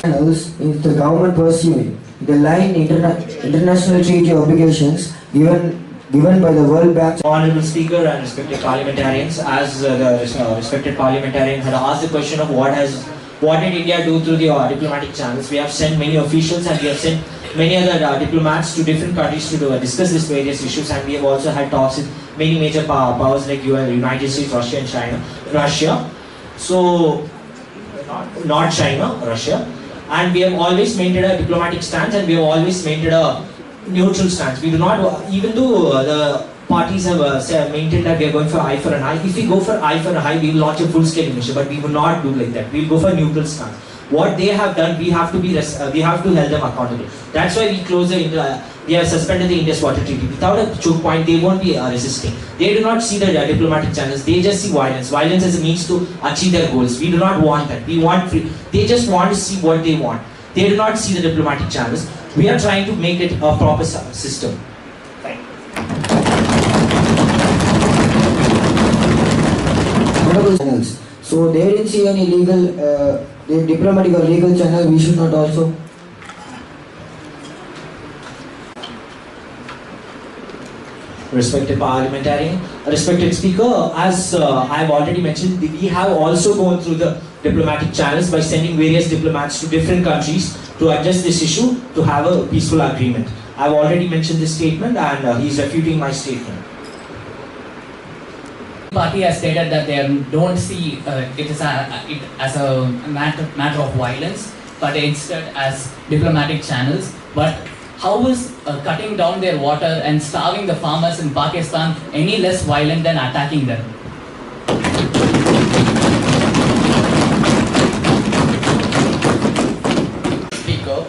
And else, if the government pursuing the line international treaty obligations given by the World Bank. Honorable Speaker and respected parliamentarians, as the respected parliamentarian had asked the question of what did India do through the diplomatic channels. We have sent many officials and we have sent many other diplomats to different countries to discuss these various issues, and we have also had talks with many major powers like United States, Russia and China. So, not China, Russia. And we have always maintained a diplomatic stance and we have always maintained a neutral stance. We do not, even though the parties have maintained that we are going for eye for an eye. If we go for eye for an eye, we will launch a full-scale initiative, but we will not do like that. We will go for neutral stance. What they have done, we have to hold them accountable. That's why we have suspended the Indus Water Treaty. Without a choke point, they won't be resisting. They do not see the diplomatic channels. They just see violence. Violence as a means to achieve their goals. We do not want that. We want free. They just want to see what they want. They do not see the diplomatic channels. We are trying to make it a proper system. Channels. So they didn't see any legal, diplomatic or legal channel. We should not also. Respected parliamentarian, respected speaker, as I have already mentioned, we have also gone through the diplomatic channels by sending various diplomats to different countries to address this issue, to have a peaceful agreement. I have already mentioned this statement and he is refuting my statement. The party has stated that they don't see it as a matter of violence, but instead as diplomatic channels. But how is cutting down their water and starving the farmers in Pakistan any less violent than attacking them? Speaker,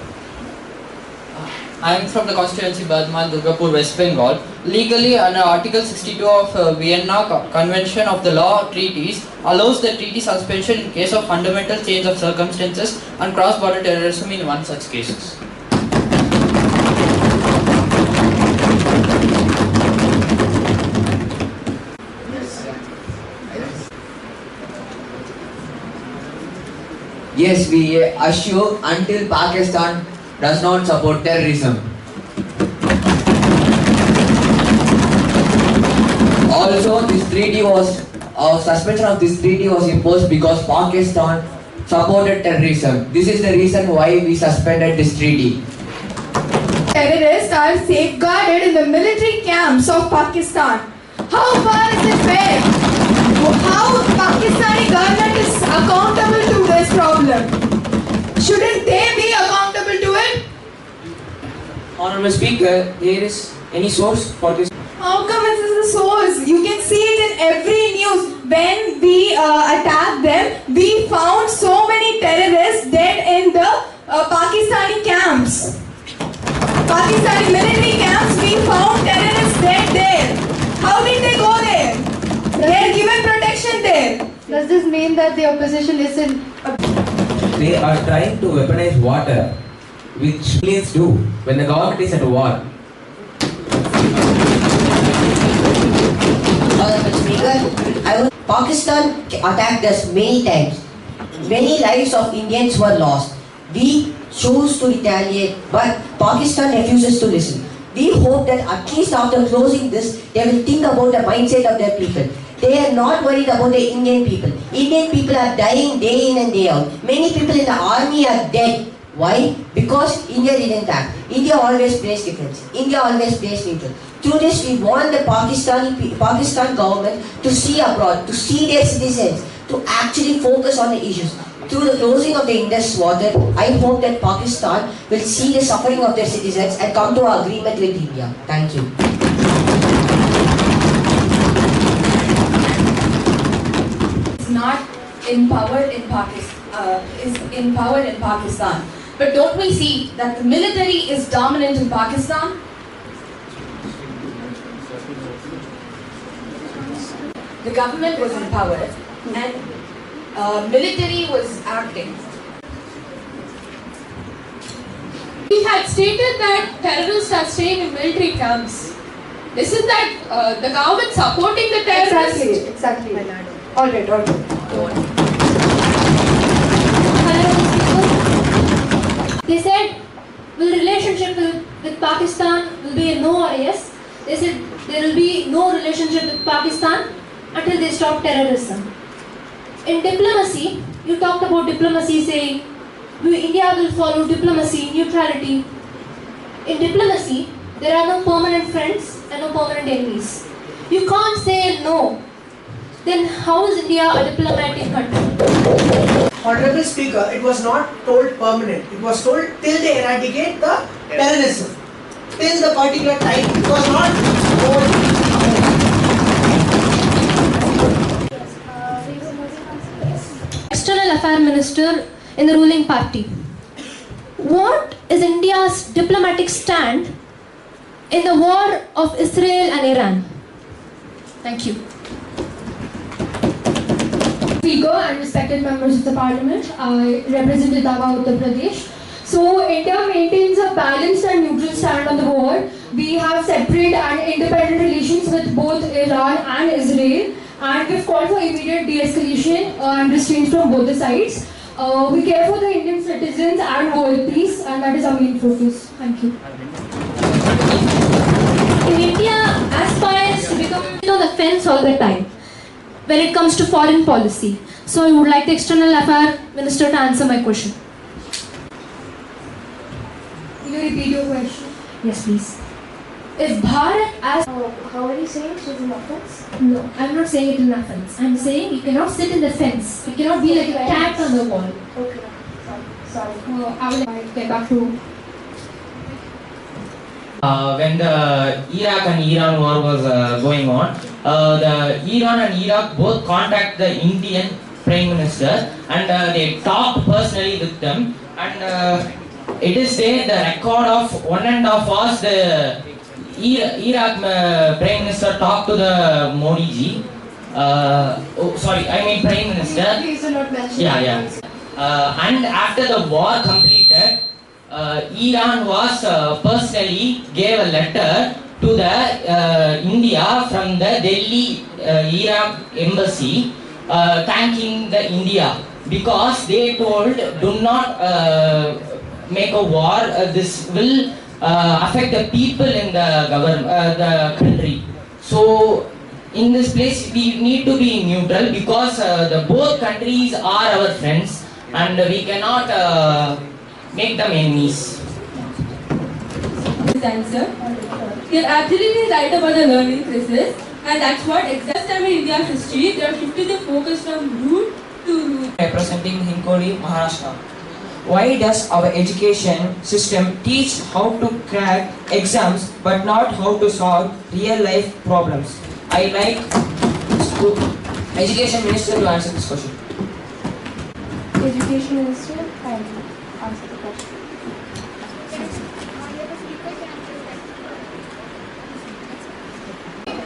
I am from the constituency Bardhaman, Durgapur, West Bengal. Legally, under Article 62 of Vienna Convention of the Law Treaties, allows the treaty suspension in case of fundamental change of circumstances and cross-border terrorism in one such cases. Yes, we assure until Pakistan does not support terrorism. Also, this treaty was, suspension of this treaty was imposed because Pakistan supported terrorism. This is the reason why we suspended this treaty. Terrorists are safeguarded in the military camps of Pakistan. How far is it fair? How Pakistani government is accountable to this problem? Shouldn't they be accountable to it? Honorable Speaker, there is any source for this? How come it is the source? You can see it in every news. When we attacked them, we found so many terrorists dead in the Pakistani camps. Pakistani military camps, we found terrorists dead there. How did they go there? They are given protection there. Does this mean that the opposition isn't? They are trying to weaponize water, which millions do when the government is at war. Pakistan attacked us many times. Many lives of Indians were lost. We chose to retaliate, but Pakistan refuses to listen. We hope that at least after closing this, they will think about the mindset of their people. They are not worried about the Indian people. Indian people are dying day in and day out. Many people in the army are dead. Why? Because India didn't act. India always plays defense. India always plays neutral. Through this, we want the Pakistan government to see abroad, to see their citizens, to actually focus on the issues. Through the closing of the Indus water, I hope that Pakistan will see the suffering of their citizens and come to an agreement with India. Thank you. Is not empowered in Pakistan. But don't we see that the military is dominant in Pakistan? The government was empowered and military was acting. He had stated that terrorists are staying in military camps. Isn't that the government supporting the terrorists? Exactly. All right. They said, will relationship with Pakistan will be a no or a yes? They said there will be no relationship with Pakistan until they stop terrorism. In diplomacy, you talked about diplomacy saying India will follow diplomacy, neutrality. In diplomacy, there are no permanent friends and no permanent enemies. You can't say no. Then how is India a diplomatic country? Honorable Speaker, it was not told permanent. It was told till they eradicate the terrorism. Till the particular time. It was not told. External Affairs Minister in the ruling party. What is India's diplomatic stand in the war of Israel and Iran? Thank you. Speaker and respected members of the Parliament, I represent Itawa, Uttar Pradesh. So India maintains a balanced and neutral stand on the war. We have separate and independent relations with both Iran and Israel, and we've called for immediate de-escalation and restraints from both the sides. We care for the Indian citizens and world peace, and that is our main focus. Thank you. In India aspires to become on the fence all the time when it comes to foreign policy. So I would like the External Affairs Minister to answer my question. Can you repeat your question? Yes, please. If Bharat as... How are you saying she's in offense? No, I'm not saying it in offense. I'm saying you cannot sit in the fence. You cannot be like a cat on the wall. Okay. Sorry. I will get back to... When the Iraq and Iran war was going on, the Iran and Iraq both contacted the Indian Prime Minister and they talked personally with them, and it is there the record of 1.5 hours the Iraq Prime Minister talked to the Modi ji. Prime Minister. Please do not mention. Yeah. And after the war completed, Iran was personally gave a letter to the India from the Delhi Iraq embassy thanking the India because they told do not make a war. This will affect the people in the the country. So in this place we need to be neutral because the both countries are our friends and we cannot make them enemies. Answer. You're absolutely right about the learning process, and that's what exact time in India's history they have shifted the focus from root to root. Representing Hinkoli, Maharashtra. Why does our education system teach how to crack exams but not how to solve real life problems? I like Education Minister to answer this question. Education Minister, kindly answer the question.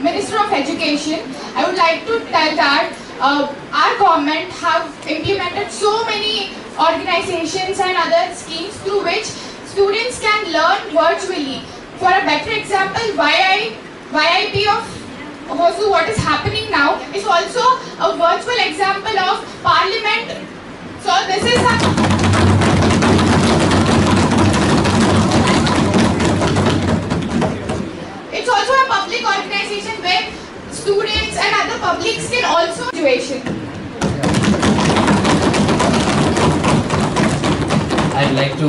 Minister of Education, I would like to tell that our government have implemented so many organizations and other schemes through which students can learn virtually. For a better example, YIP of Hosu, what is happening now, is also a virtual example of Parliament. So this is it's also a public organization where students and other publics can also graduation. I'd like to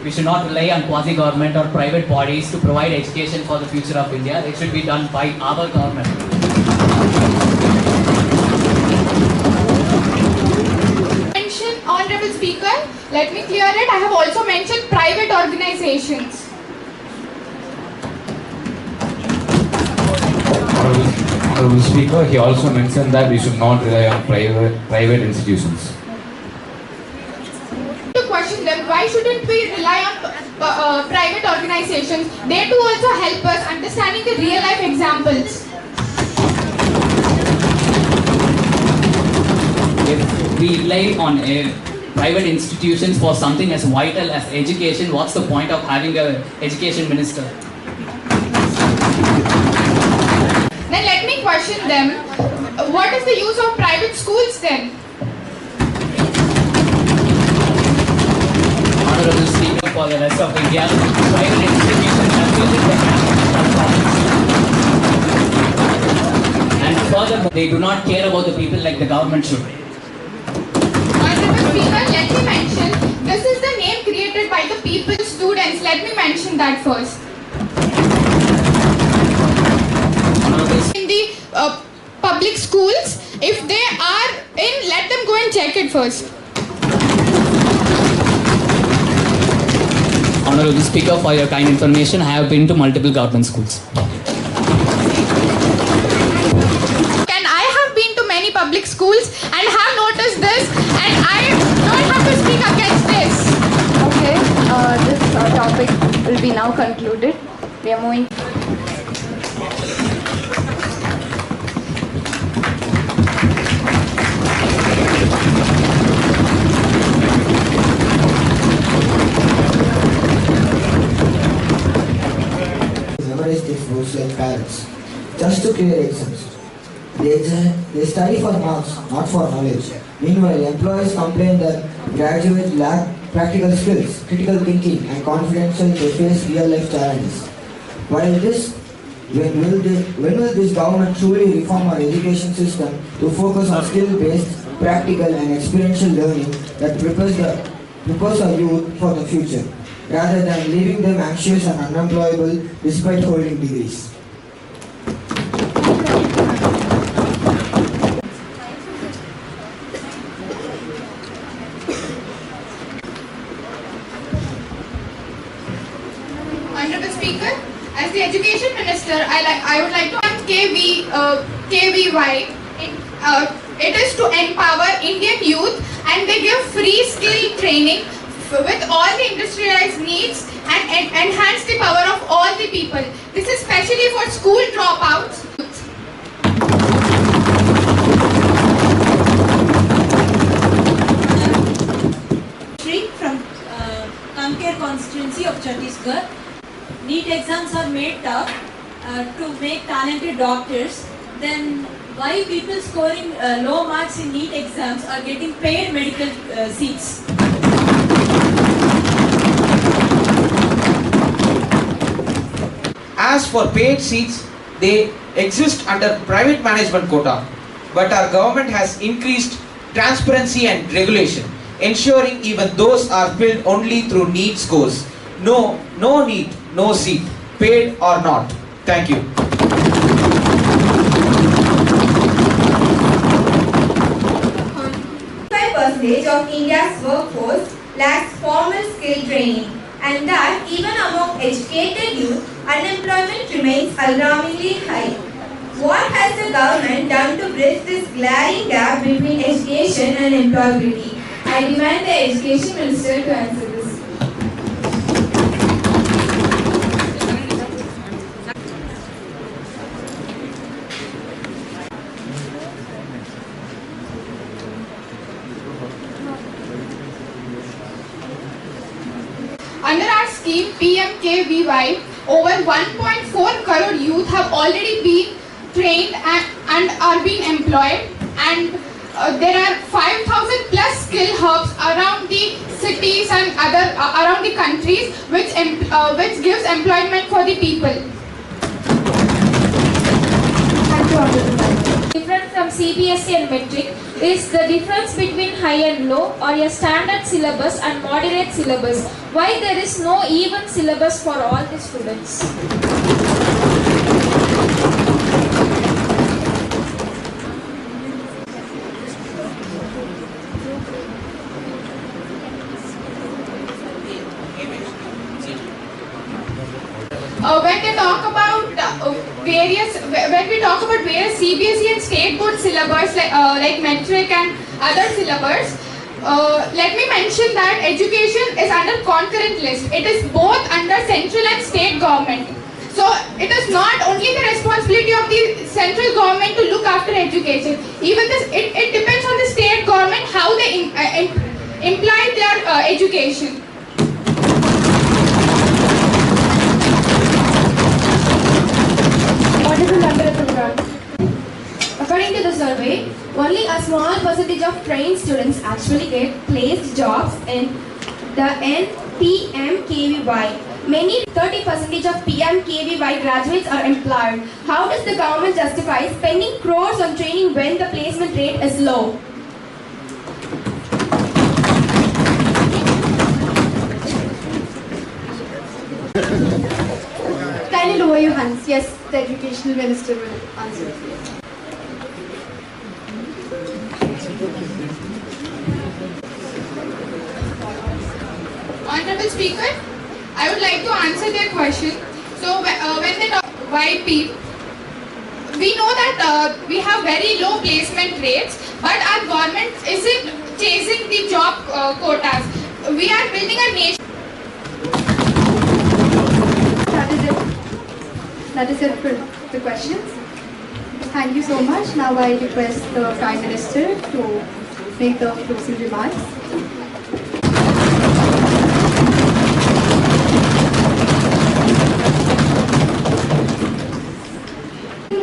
we should not rely on quasi-government or private bodies to provide education for the future of India. It should be done by our government. Honorable Speaker, let me clear it. I have also mentioned private organizations. Honorable Speaker, he also mentioned that we should not rely on private institutions. To question them, why shouldn't we rely on private organizations? They too also help us understanding the real life examples. If we rely on private institutions for something as vital as education, what's the point of having an education minister? Then let me question them. What is the use of private schools then? Honorable Speaker, for the rest of India, private institutions are using the and furthermore, they do not care about the people like the government should. Honorable Speaker, let me mention, this is the name created by the people, students. Let me mention that first. In the public schools, if they are in, let them go and check it first. Honorable Speaker, for your kind information, I have been to multiple government schools. And I have been to many public schools and have noticed this, and I don't have to speak against this. Okay, this topic will be now concluded. We are moving. Memorize textbooks like parents, just to clear exams. They study for marks, not for knowledge. Meanwhile, employers complain that graduates lack practical skills, critical thinking, and confidence to face real-life challenges. When will this government truly reform our education system to focus on skill-based, practical, and experiential learning that prepares our youth for the future, rather than leaving them anxious and unemployable despite holding degrees? Honorable Speaker, as the Education Minister, I would like to ask KVY. It is to empower Indian youth, and they give free skill training with all the industrialized needs and enhance the power of all the people. This is especially for school dropouts. From Kanker constituency of Chhattisgarh, NEET exams are made tough to make talented doctors. Then why people scoring low marks in NEET exams are getting paid medical seats? As for paid seats, they exist under private management quota, but our government has increased transparency and regulation, ensuring even those are filled only through NEET scores. No NEET, no seat, paid or not. Thank you. 5% of India's workforce lacks formal skill training, and that even among educated youth, unemployment remains alarmingly high. What has the government done to bridge this glaring gap between education and employability? I demand the Education Minister to answer this. scheme PMKVY, over 1.4 crore youth have already been trained and are being employed, and there are 5,000 plus skill hubs around the cities and other around the countries, which gives employment for the people. Different from CBSE and metric is the difference between high and low, or a standard syllabus and moderate syllabus. Why there is no even syllabus for all the students? When we talk about various CBSE and state board syllabus like metric and other syllabus, let me mention that education is under concurrent list. It is both under central and state government. So it is not only the responsibility of the central government to look after education. Even this, it depends on the state government how they imply their education. According to the survey, only a small percentage of trained students actually get placed jobs in the PMKVY. Many 30% of PMKVY graduates are employed. How does the government justify spending crores on training when the placement rate is low? Kindly lower your hands. Yes, the educational minister will answer. Honorable Speaker, I would like to answer their question. So when they talk YP, we know that we have very low placement rates, but our government isn't chasing the job quotas. We are building a nation. That is it for the questions. Thank you so much. Now I request the Prime Minister to make the closing remarks.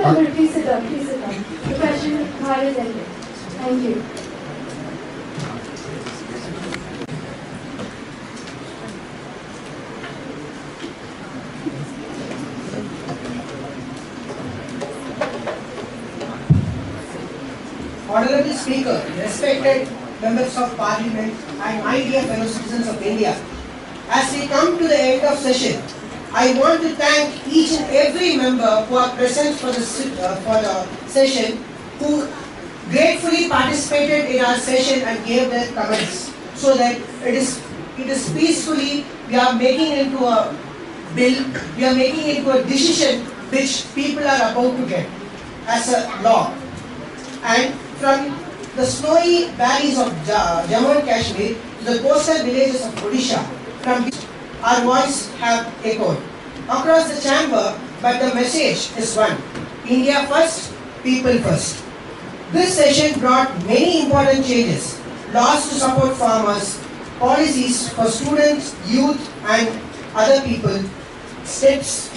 Please sit down, please sit down. The question part is ended. Thank you. Honorable Speaker, respected members of Parliament and my dear fellow citizens of India, as we come to the end of session, I want to thank each and every member who are present for the session, who gratefully participated in our session and gave their comments, so that it is peacefully we are making into a bill, we are making into a decision which people are about to get as a law. And from the snowy valleys of Jammu and Kashmir to the coastal villages of Odisha, from which our voice have echoed across the chamber, but the message is one: India first, people first. This session brought many important changes: laws to support farmers, policies for students, youth and other people, steps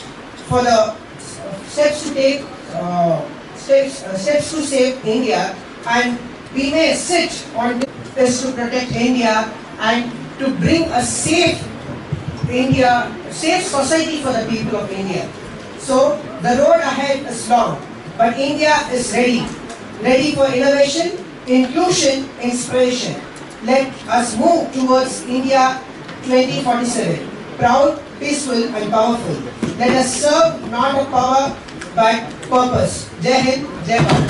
to save India, and we may sit on this to protect India and to bring a safe society for the people of India. So the road ahead is long, but India is ready for innovation, inclusion, inspiration. Let us move towards India 2047, proud, peaceful and powerful. Let us serve not a power but purpose. Jai Hind, Jai Bharat.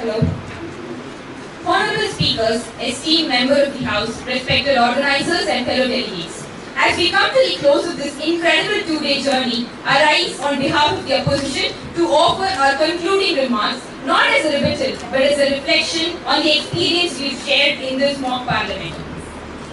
Hello. Honorable Speakers, esteemed member of the House, respected organizers and fellow delegates. As we come to the close of this incredible two-day journey, I rise on behalf of the opposition to offer our concluding remarks, not as a rebuttal, but as a reflection on the experience we've shared in this mock parliament.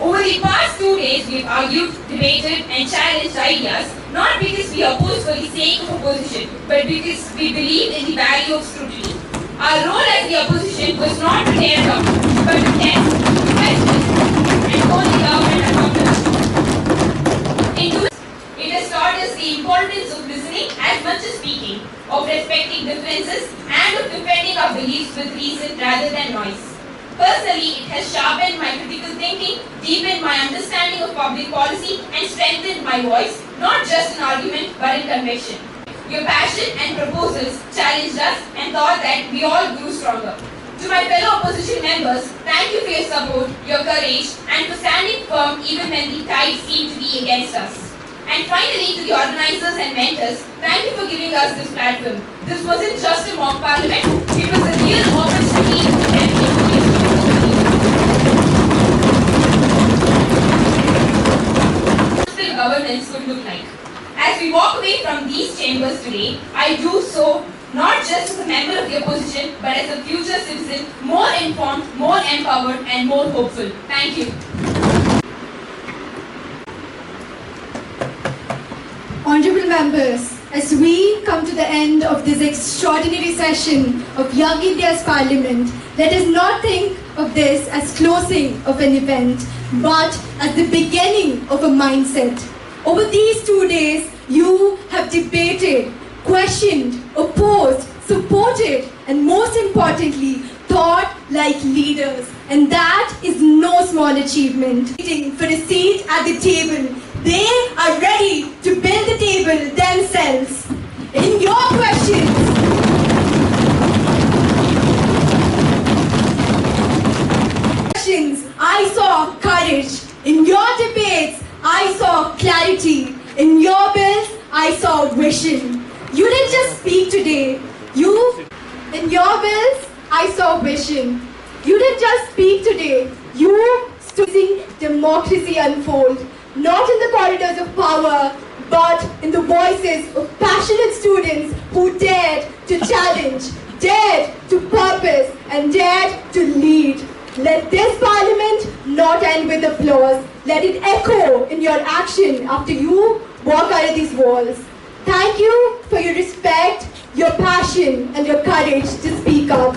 Over the past 2 days, we've argued, debated, and challenged ideas, not because we oppose for the sake of opposition, but because we believe in the value of scrutiny. Our role as the opposition was not to tear down, but to test, question, and hold the government accountable. In doing it has taught us the importance of listening as much as speaking, of respecting differences, and of defending our beliefs with reason rather than noise. Personally, it has sharpened my critical thinking, deepened my understanding of public policy, and strengthened my voice, not just in argument, but in conviction. Your passion and proposals challenged us and thought that we all grew stronger. To my fellow opposition members, thank you for your support, your courage, and for standing firm even when the tide seemed to be against us. And finally, to the organizers and mentors, thank you for giving us this platform. This wasn't just a mock parliament, it was a real opportunity to governance could look like. As we walk away from these chambers today, I do so not just as a member of the opposition, but as a future citizen, more informed, more empowered, and more hopeful. Thank you. Honorable members, as we come to the end of this extraordinary session of Young India's Parliament, let us not think of this as closing of an event, but as the beginning of a mindset. Over these 2 days, you have debated, questioned, opposed, supported, and most importantly, thought like leaders. And that is no small achievement. For a seat at the table, they are ready to build the table themselves. In your questions, I saw courage. In your debates, I saw clarity. In your bills, I saw vision. You didn't just speak today. In your bills, I saw vision. You didn't just speak today. You stood seeing democracy unfold. Not in the corridors of power, but in the voices of passionate students who dared to challenge, dared to purpose, and dared to lead. Let this parliament not end with applause. Let it echo in your action after you walk out of these walls. Thank you for your respect, your passion, and your courage to speak up.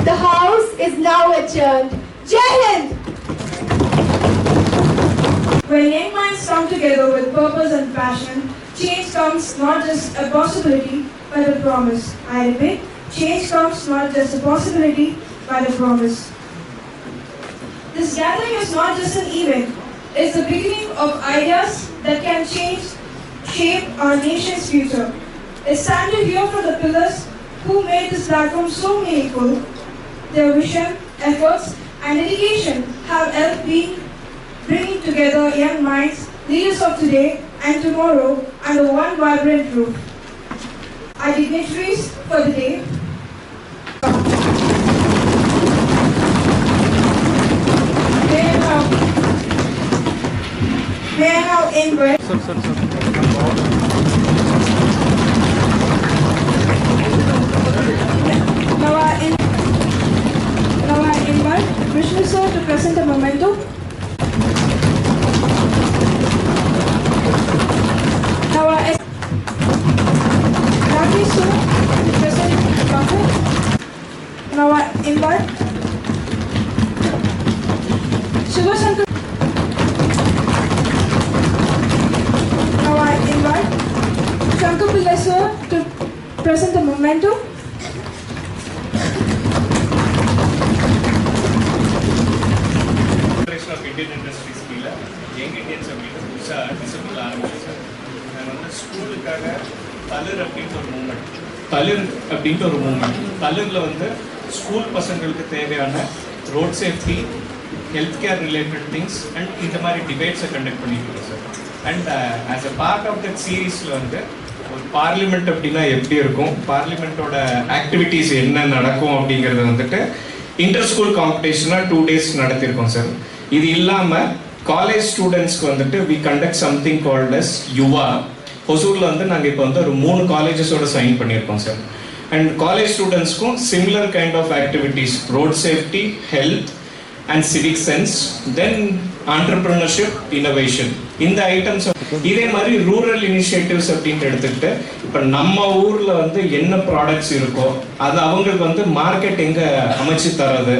The House is now adjourned. Jai Hind! When young minds come together with purpose and passion, change comes not just a possibility, but a promise. I repeat, change comes not just a possibility, but a promise. This gathering is not just an event, it's the beginning of ideas that can shape our nation's future. It's time to hear from the pillars who made this platform so meaningful. Their vision, efforts, and dedication have helped bringing together young minds, leaders of today and tomorrow under one vibrant roof. Our dignitaries for the day. May I now invite Now I invite Vishnu sir to present a memento. Now I Rakesh sir to present a bucket. Now I invite Shivashankar. Now I invite Shankar Pillai sir to present a memento. Of Indian industries கீழ young Indians அப்படின்னு புதுசாக டிசம்பிள் ஆரம்பிச்சேன் sir. நான் வந்து ஸ்கூலுக்காக தளிர் அப்படின்ட்டு ஒரு moment தளிரில் வந்து ஸ்கூல் பசங்களுக்கு தேவையான road safety, health care related things and இந்த மாதிரி டிபேட்ஸை கண்டக்ட் பண்ணியிருக்கோம் sir. And as a part of that சீரீஸில் வந்து ஒரு பார்லிமெண்ட் அப்படின்னா எப்படி இருக்கும், பார்லிமெண்ட்டோட ஆக்டிவிட்டீஸ் என்ன நடக்கும் அப்படிங்கிறத வந்துட்டு இன்டர் ஸ்கூல் காம்படிஷனாக 2 days நடத்தியிருக்கோம் சார். இது இல்லாமல் காலேஜ் ஸ்டூடெண்ட்ஸ்க்கு வந்துட்டு we conduct something called as Yuva. ஹொசூரில் வந்து நாங்கள் இப்போ வந்து ஒரு 3 காலேஜஸோட சைன் பண்ணியிருக்கோம் சார். and college students kum similar kind of activities, road safety, health and civic sense, then entrepreneurship, innovation. இந்த ஐட்டம்ஸ் இதே மாதிரி ரூரல் இனிஷியேட்டிவ்ஸ் அப்படின்னு எடுத்துக்கிட்டு இப்போ நம்ம ஊர்ல வந்து என்ன ப்ராடக்ட்ஸ் இருக்கோ அது அவங்களுக்கு வந்து மார்க்கெட் எங்க அமைச்சு தர்றது,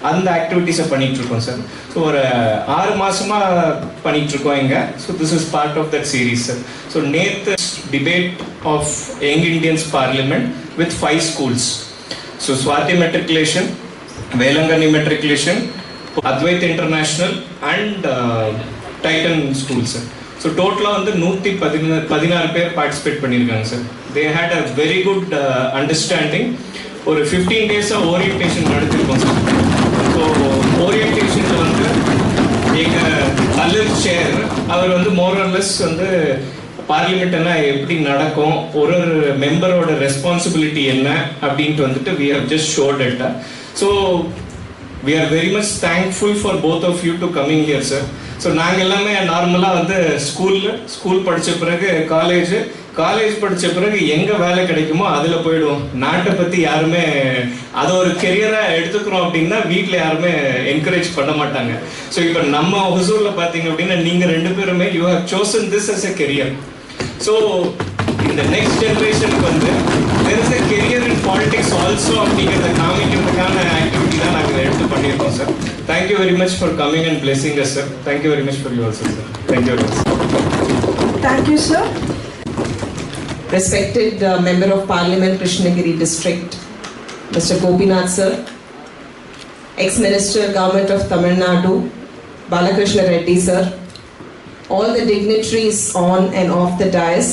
அந்த ஆக்டிவிட்டிஸை பண்ணிட்டு இருக்கோம் சார். ஸோ ஒரு 6 மாசமா பண்ணிட்டு இருக்கோம் இங்க. So this is part of that series sir. So நேத்து debate of young Indians parliament with 5 schools. So Swathi matriculation, Velankanni matriculation, Advait international and Titan school sir. So டோட்டலாக வந்து 116 பேர் பார்ட்டிசிபேட் பண்ணியிருக்காங்க sir. They had a very good understanding. ஒரு 15 டேஸாக orientation நடத்திருக்கோம் சார். So ஓரியன்டேஷனில் வந்து எங்கள் அல்லர் சேர் அவர் வந்து மோரல்லஸ் வந்து பார்லிமெண்ட்னா எப்படி நடக்கும், ஒரு மெம்பரோட ரெஸ்பான்சிபிலிட்டி என்ன அப்படின்ட்டு வந்துட்டு we have just showed it. So we are very much thankful for both of you to coming here sir. So நாங்கள் எல்லாமே நார்மலாக வந்து ஸ்கூல் படித்த பிறகு காலேஜ் படித்த பிறகு எங்கே வேலை கிடைக்குமோ அதில் போயிடுவோம். நாட்டை பற்றி யாருமே அதை ஒரு கெரியராக எடுத்துக்கிறோம் அப்படின்னா வீட்டில் யாருமே என்கரேஜ் பண்ண மாட்டாங்க. ஸோ இப்போ நம்ம ஹுசூரில் பார்த்தீங்க அப்படின்னா நீங்கள் 2 பேருமே you have chosen this as a career. So இந்த நெக்ஸ்ட் ஜென்ரேஷனுக்கு வந்து there is a career in politics also அப்படிங்கிறத காமிக்கிறதுக்கான ஆக்டிவிட்டி தான் நாங்கள் எடுத்து பண்ணியிருக்கோம் sir. Thank you very much for coming and blessing us sir. Thank you very much for you also sir. Thank you very much. Thank you sir. Respected Member of Parliament, Krishnagiri District, Mr. Gopinath sir, Ex-Minister, Government of Tamil Nadu, Balakrishna Reddy sir, all the dignitaries on and off the dais.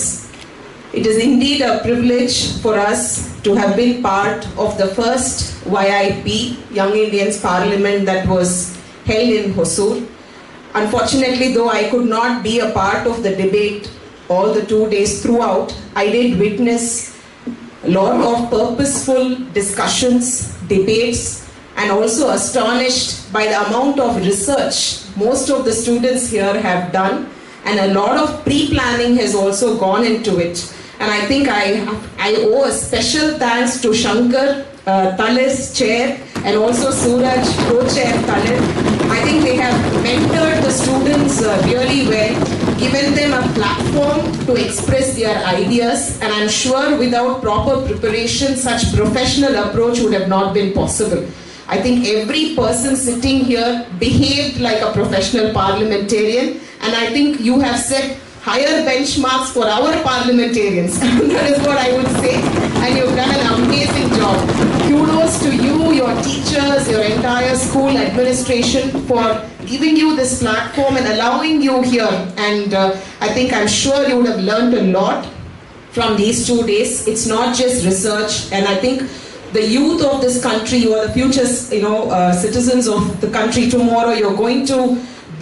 It is indeed a privilege for us to have been part of the first YIP, Young Indians Parliament, that was held in Hosur. Unfortunately, though I could not be a part of the debate all the 2 days throughout, I did witness a lot of purposeful discussions, debates, and also astonished by the amount of research most of the students here have done, and a lot of pre-planning has also gone into it. And I think I owe a special thanks to Shankar, Talis chair, and also Suraj, co-chair Talis. I think they have mentored the students really well, given them a platform to express their ideas, and I'm sure without proper preparation, such professional approach would have not been possible. I think every person sitting here behaved like a professional parliamentarian, and I think you have set higher benchmarks for our parliamentarians. That is what I would say, and you've done an amazing job. Kudos to you, your teachers, your entire school administration for giving you this platform and allowing you here, and I'm sure you would have learned a lot from these 2 days. It's not just research, and I think the youth of this country, you are the future citizens of the country tomorrow. You're going to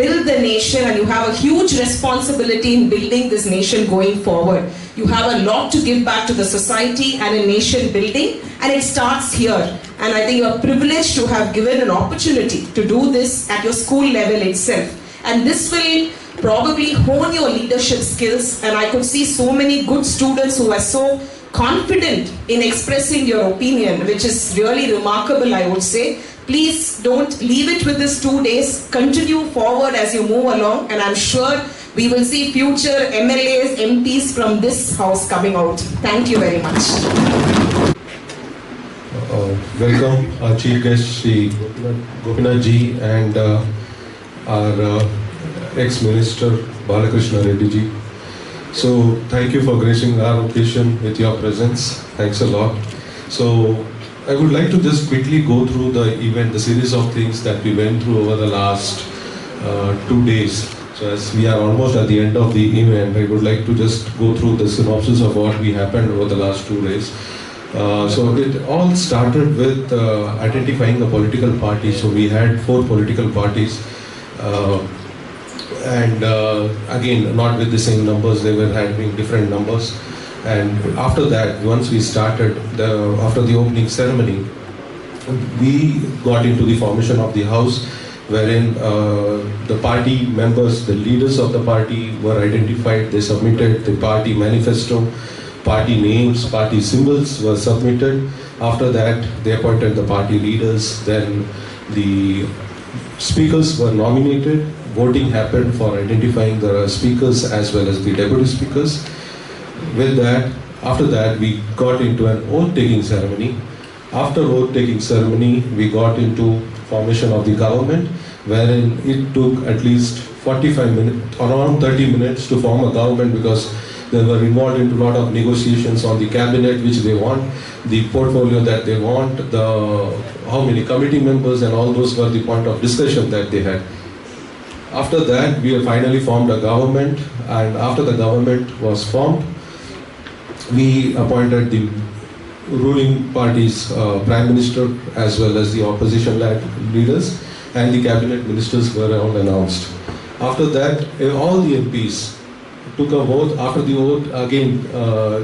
build the nation, and you have a huge responsibility in building this nation going forward. You have a lot to give back to the society and in nation building, and it starts here. And I think you are privileged to have given an opportunity to do this at your school level itself. And this will probably hone your leadership skills, and I could see so many good students who are so confident in expressing your opinion, which is really remarkable, I would say. Please don't leave it with this 2 days. Continue forward as you move along, and I'm sure we will see future MLAs, MPs from this house coming out. Thank you very much. Welcome our Chief Guest, Shri Gopinath Ji, and our ex-Minister Balakrishna Reddy Ji. So thank you for gracing our occasion with your presence. Thanks a lot. So I would like to just quickly go through the event, the series of things that we went through over the last 2 days. So as we are almost at the end of the event, I would like to just go through the synopsis of what we happened over the last 2 days. So it all started with identifying the political parties. So we had 4 political parties. And again, not with the same numbers, they were having different numbers. And after that, once we started, after the opening ceremony, we got into the formation of the house, wherein the party members, the leaders of the party were identified. They submitted the party manifesto. party names, party symbols were submitted. After that, they appointed the party leaders. Then the speakers were nominated. Voting happened for identifying the speakers as well as the deputy speakers. With that, after that, we got into an oath-taking ceremony. After oath-taking ceremony, we got into formation of the government, wherein it took at least 45 minutes, around 30 minutes to form a government, because they were involved into a lot of negotiations on the cabinet which they want, the portfolio that they want, how many committee members, and all those were the point of discussion that they had. After that, we finally formed a government, and after the government was formed, we appointed the ruling party's prime minister as well as the opposition leaders, and the cabinet ministers were all announced. After that, all the MPs took a vote. After the vote, again,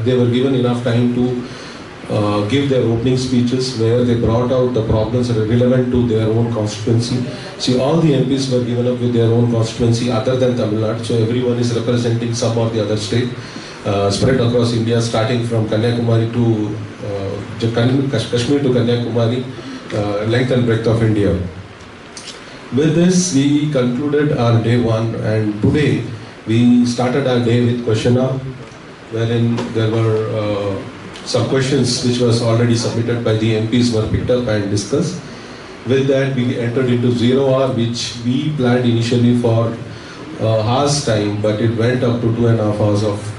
they were given enough time to give their opening speeches, where they brought out the problems that are relevant to their own constituency. See, all the MPs were given up with their own constituency other than Tamil Nadu, so everyone is representing some or the other state, spread across India, starting from Kanyakumari to Kashmir to Kanyakumari, length and breadth of India. With this, we concluded our day one, and today we started our day with question hour, wherein there were some questions which was already submitted by the MPs were picked up and discussed. With that, we entered into 0 hour, which we planned initially for hours time, but it went up to 2.5 hours of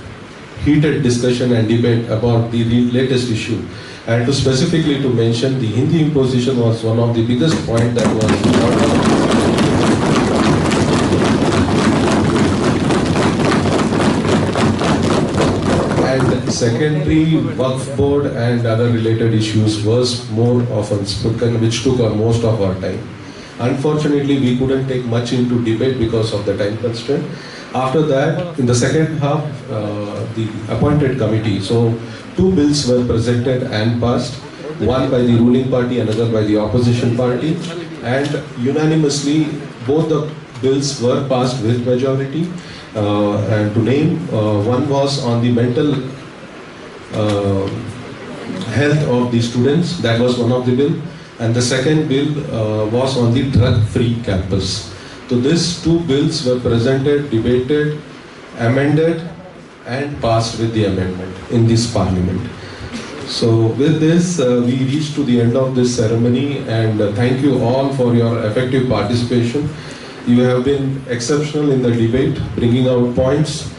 heated discussion and debate about the latest issue. And to specifically to mention, the Hindi imposition was one of the biggest point that was brought up. And secondary, Waqf board and other related issues was more often spoken, which took most of our time. Unfortunately, we couldn't take much into debate because of the time constraint. After that, in the second half, the appointed committee, so 2 bills were presented and passed, one by the ruling party, another by the opposition party, and unanimously both the bills were passed with majority. And to name, one was on the mental health of the students, that was one of the bill, and the second bill was on the drug-free campus. So these 2 bills were presented, debated, amended, and passed with the amendment in this parliament. So with this, we reached to the end of this ceremony, and thank you all for your effective participation. You have been exceptional in the debate, bringing out points,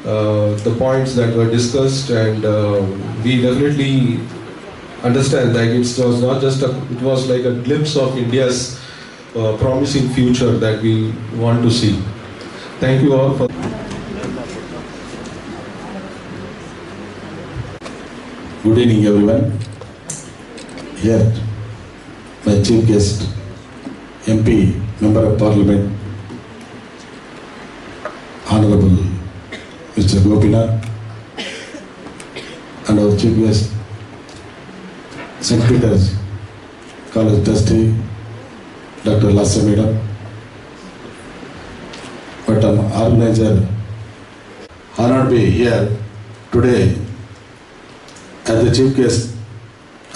the points that were discussed, and we definitely understand that it was not just it was like a glimpse of India's promising future that we want to see. Thank you all for. Good evening, everyone. Here, my chief guest, MP, Member of Parliament, Honorable Mr. Gopinath, and our chief guest, St. Peter's College Trustee, Dr. Lassa Madam, but I'm organizer, honored to be here today as the chief guest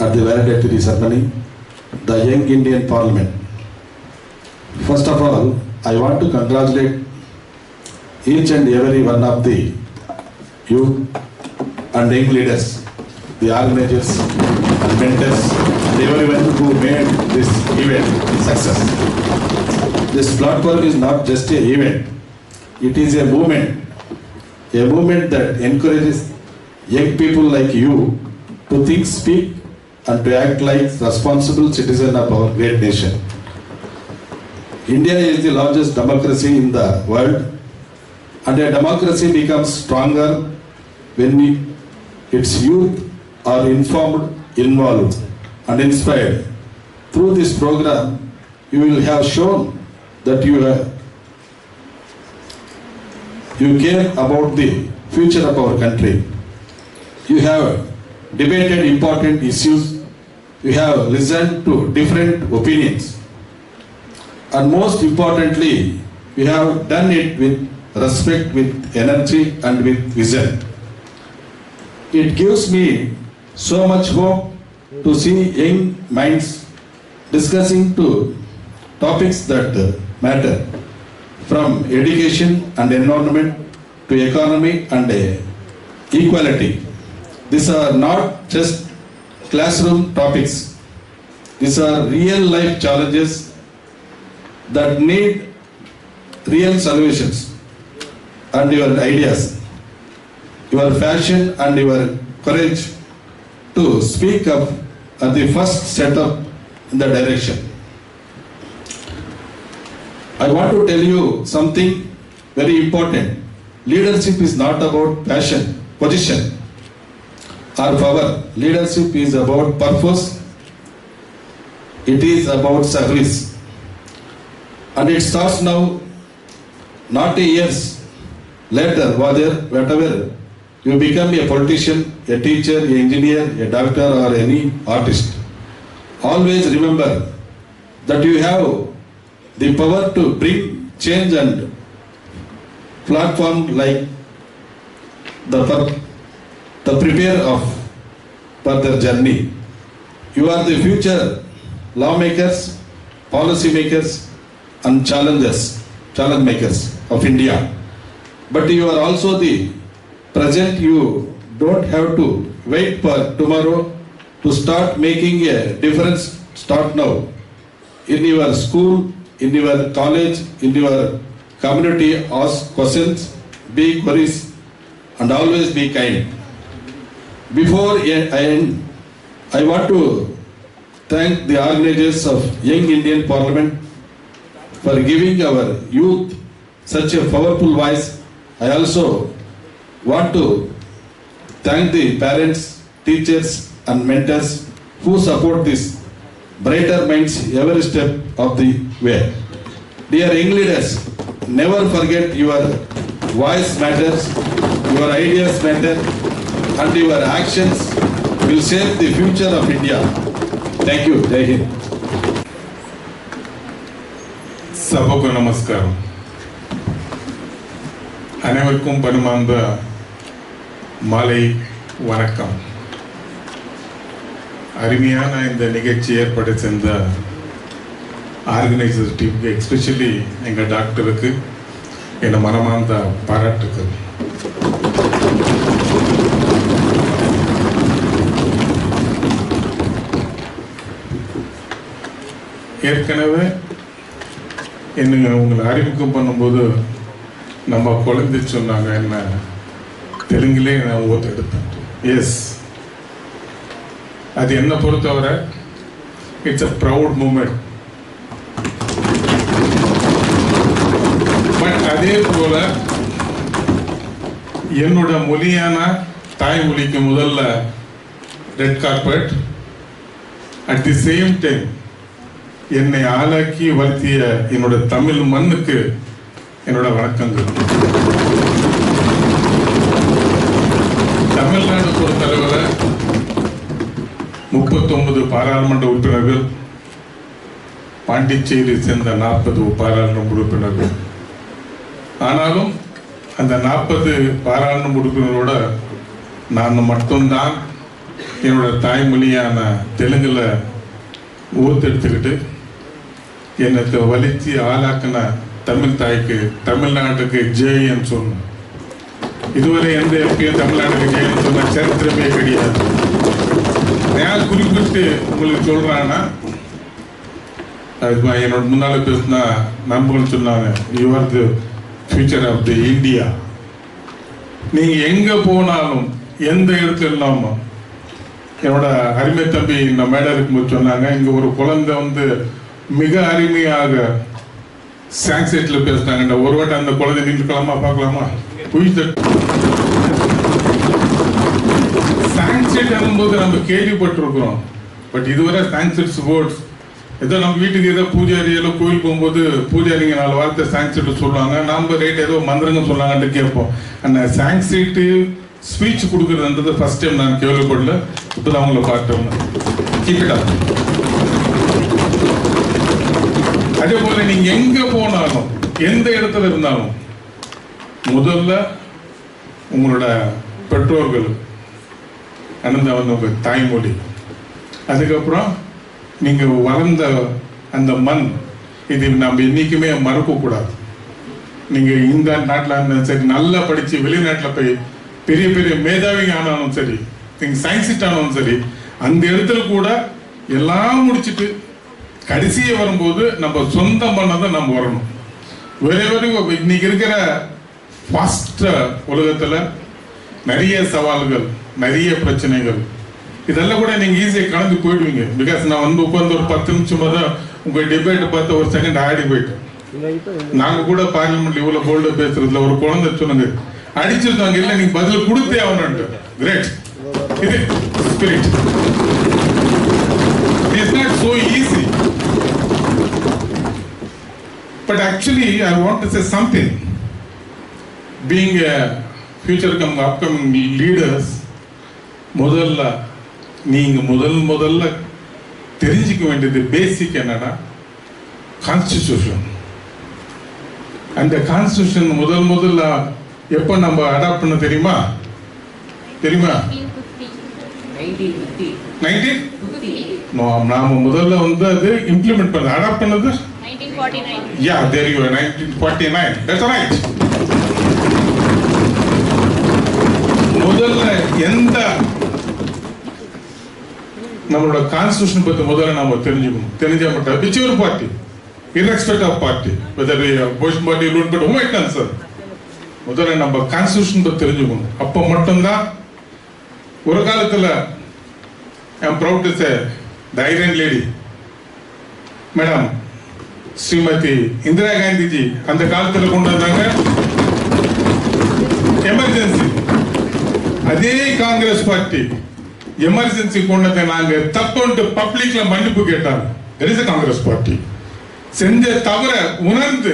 at the valedictory ceremony, the Young Indian Parliament. First of all, I want to congratulate each and every one of the youth and young leaders, the organizers and mentors, and everyone who made this event a success. This platform is not just an event, it is a movement that encourages young people like you to think, speak, and to act like responsible citizens of our great nation. India is the largest democracy in the world, and a democracy becomes stronger when its youth are informed, involved, and inspired. Through this program, you will have shown that you care about the future of our country. You have debated important issues, you have listened to different opinions, and most importantly, you have done it with respect, with energy, and with vision. it gives me so much hope to see young minds discussing to topics that matter, from education and environment to economy and equality. These are not just classroom topics. These are real life challenges that need real solutions. And your ideas, your passion and your courage to speak up are the first step up in the direction. I want to tell you something very important. Leadership is not about passion, position or power. Leadership is about purpose. It is about service. And it starts now, not years later, whatever you become a politician, a teacher, an engineer, a doctor or any artist. Always remember that you have the power to bring change and platform like the prepare of for their journey. You are the future lawmakers, policy makers and challenge makers of India. But you are also the present. You don't have to wait for tomorrow to start making a difference. Start now. In your school, in your college, in your community, ask questions, be curious and always be kind. Before I end, I want to thank the organizers of Young Indian Parliament for giving our youth such a powerful voice. I also want to thank the parents, teachers and mentors who support this brighter minds every step of the way. Dear young leaders, never forget your voice matters, your ideas matter and your actions will shape the future of India. Thank you. Jai Hind. சபைக்கு நமஸ்காரம். அனைவருக்கும் பணிமார்ந்த மாலை வணக்கம். அருமையான இந்த நிகழ்ச்சி ஏற்பாடு செஞ்ச ஆர்கனைசர் டீமுக்கு, எஸ்பெஷலி எங்கள் டாக்டருக்கு என் மனமார்ந்த பாராட்டுக்கள். ஏற்கனவே என்ன உங்களை அறிமுகம் பண்ணும்போது நம்ம குழந்தை சொன்னாங்க, என்ன தெலுங்குலே நான் ஓத்து எடுத்தேன். எஸ், அது என்ன பொறுத்தவரை it's a proud moment. But அதே போல என்னோட மொழியான தாய்மொழிக்கு முதல்ல red carpet. At the same time என்னை ஆளாக்கி வளர்த்திய என்னோட தமிழ் மண்ணுக்கு என்னோட வணக்கங்கள். தமிழ்நாடு பொறுத்தளவில் 39 பாராளுமன்ற உறுப்பினர்கள், பாண்டிச்சேரி சேர்ந்த 40 பாராளுமன்ற உறுப்பினர்கள். ஆனாலும் அந்த 40 பாராளுமன்ற உறுப்பினரோட நான் மட்டும்தான் என்னோட தாய்மொழியான தெலுங்குல ஓத்தெடுத்துக்கிட்டு என்னத்தை வலிச்சு ஆளாக்கின தமிழ் தாய்க்கு, தமிழ்நாட்டுக்கு ஜெயன்னு சொன்னோம். இதுவரை எந்த எம்பியும் தமிழ்நாட்டுக்கு ஜெயன்னு சொன்ன சரித்திரமே கிடையாது. நான் குறிப்பிட்டு உங்களுக்கு சொல்றான்னா, என்னோட முன்னால பேசினா நண்பர்கள் சொன்னாங்க, you are the future of the India. நீங்க எங்க போனாலும் எந்த இடத்துல இல்லாம, என்னோட அருமை தம்பி இந்த மேடை இருக்கும்போது சொன்னாங்க, இங்க ஒரு குழந்தை மிக அருமையாக சாங்ஸ்கிரிட்ல பேசினாங்க. ஒரு வாட்டி அந்த குழந்தை நின்றுக்கலாமா, பார்க்கலாமா? சாங்ஸ்கிரிட் என்னும்போது நம்ம கேள்விப்பட்டிருக்கிறோம். பட் இதுவரை சாங்ஸ்கிரிட் வேர்ட்ஸ் ஏதோ நம்ம வீட்டுக்கு ஏதோ பூஜாரியோ கோயில் போகும்போது பூஜாரிங்க 4 வார்த்தை சாங்ஸ்கிரிட் சொல்லுவாங்க, நம்ம ரேட் ஏதோ மந்திரங்க சொல்லாங்கன்னு கேட்போம். அந்த சாங்ஸ்கிரிட் ஸ்பீச் கொடுக்குறதுன்றது ஃபர்ஸ்ட் டைம் நான் கேள்விப்படல. இப்போ அவங்கள பார்த்தோம். அதே போல நீங்க எங்க போனாலும் எந்த இடத்துல இருந்தாலும் முதல்ல உங்களோட பெற்றோர்கள் அனந்தா வந்து உங்கள் தாய்மொழி. அதுக்கப்புறம் நீங்கள் வளர்ந்த அந்த மண், இது நம்ம என்றைக்குமே மறக்கக்கூடாது. நீங்கள் இந்த நாட்டில் இருந்தாலும் சரி, நல்லா படித்து வெளிநாட்டில் போய் பெரிய பெரிய மேதாவிங்க ஆனாலும் சரி, நீங்கள் சயின்சிஸ்ட் ஆனாலும் சரி, அந்த இடத்துல கூட எல்லாம் முடிச்சுட்டு கடைசியை வரும்போது நம்ம சொந்தம் பண்ணதை நம்ம வரணும். இன்னைக்கு இருக்கிற ஃபாஸ்ட் உலகத்தில் நிறைய சவால்கள், நிறைய பிரச்சனைகள், இதெல்லாம் கூட நீங்கள் ஈஸியாக கலந்து போயிடுவீங்க. பிகாஸ் நான் வந்து உட்காந்து ஒரு 10 நிமிஷமாக தான் உங்கள் டிபேட்டை பார்த்து ஒரு செகண்ட் ஆடி போயிட்டேன். நாங்கள் கூட பார்லிமெண்ட்ல இவ்வளோ போல்டாக பேசுறதுல ஒரு குழந்தை சொன்னாங்க, அடிச்சிருந்தாங்க, இல்லை நீங்கள் பதில் கொடுத்தே ஆகணும்ட்டு. கிரேட். இது spirit. It's not so easy. But actually, I want to say something. Being a future upcoming leaders, முதல்ல நீங்க முதல்ல தெரிஞ்சுக்க வேண்டியது பேசிக் என்னன்னா கான்ஸ்டிடியூஷன். அந்த கான்ஸ்டிடியூஷன் முதல்ல எப்போ நம்ம அடாப்ட் பண்ண தெரியுமா? 1950. நாம முதல்ல வந்து அது இம்ப்ளிமெண்ட் பண்ணது, அடாப்ட் பண்ணது 1949. Yeah, there you are, 1949. That's right. முதல்ல எந்த நம்மளோட கான்ஸ்டிடியூஷன் பத்தி முதல்ல நாம தெரிஞ்சுக்கணும். தெரிஞ்சா மட்டும் which your party, irrespective of party, whether opposition party, ruling party, whom it concern, முதல்ல நம்ம கான்ஸ்டிடியூஷன் பத்தி தெரிஞ்சுக்கணும். அப்போ மட்டும்தான் ஒரு காலத்துல I am proud to say the Iron Lady, madam Shrimati Indira Gandhiji அந்த காலத்தில் கொண்டு வந்தாங்க எமர்ஜென்சி. அதே காங்கிரஸ் பார்ட்டி எமர்ஜென்சி கொண்டு வந்த நாங்க தப்புன்ட்டு பப்ளிக்ல மன்னிப்பு கேட்டாங்க. That is a Congress party. செஞ்ச தவிர உணர்ந்து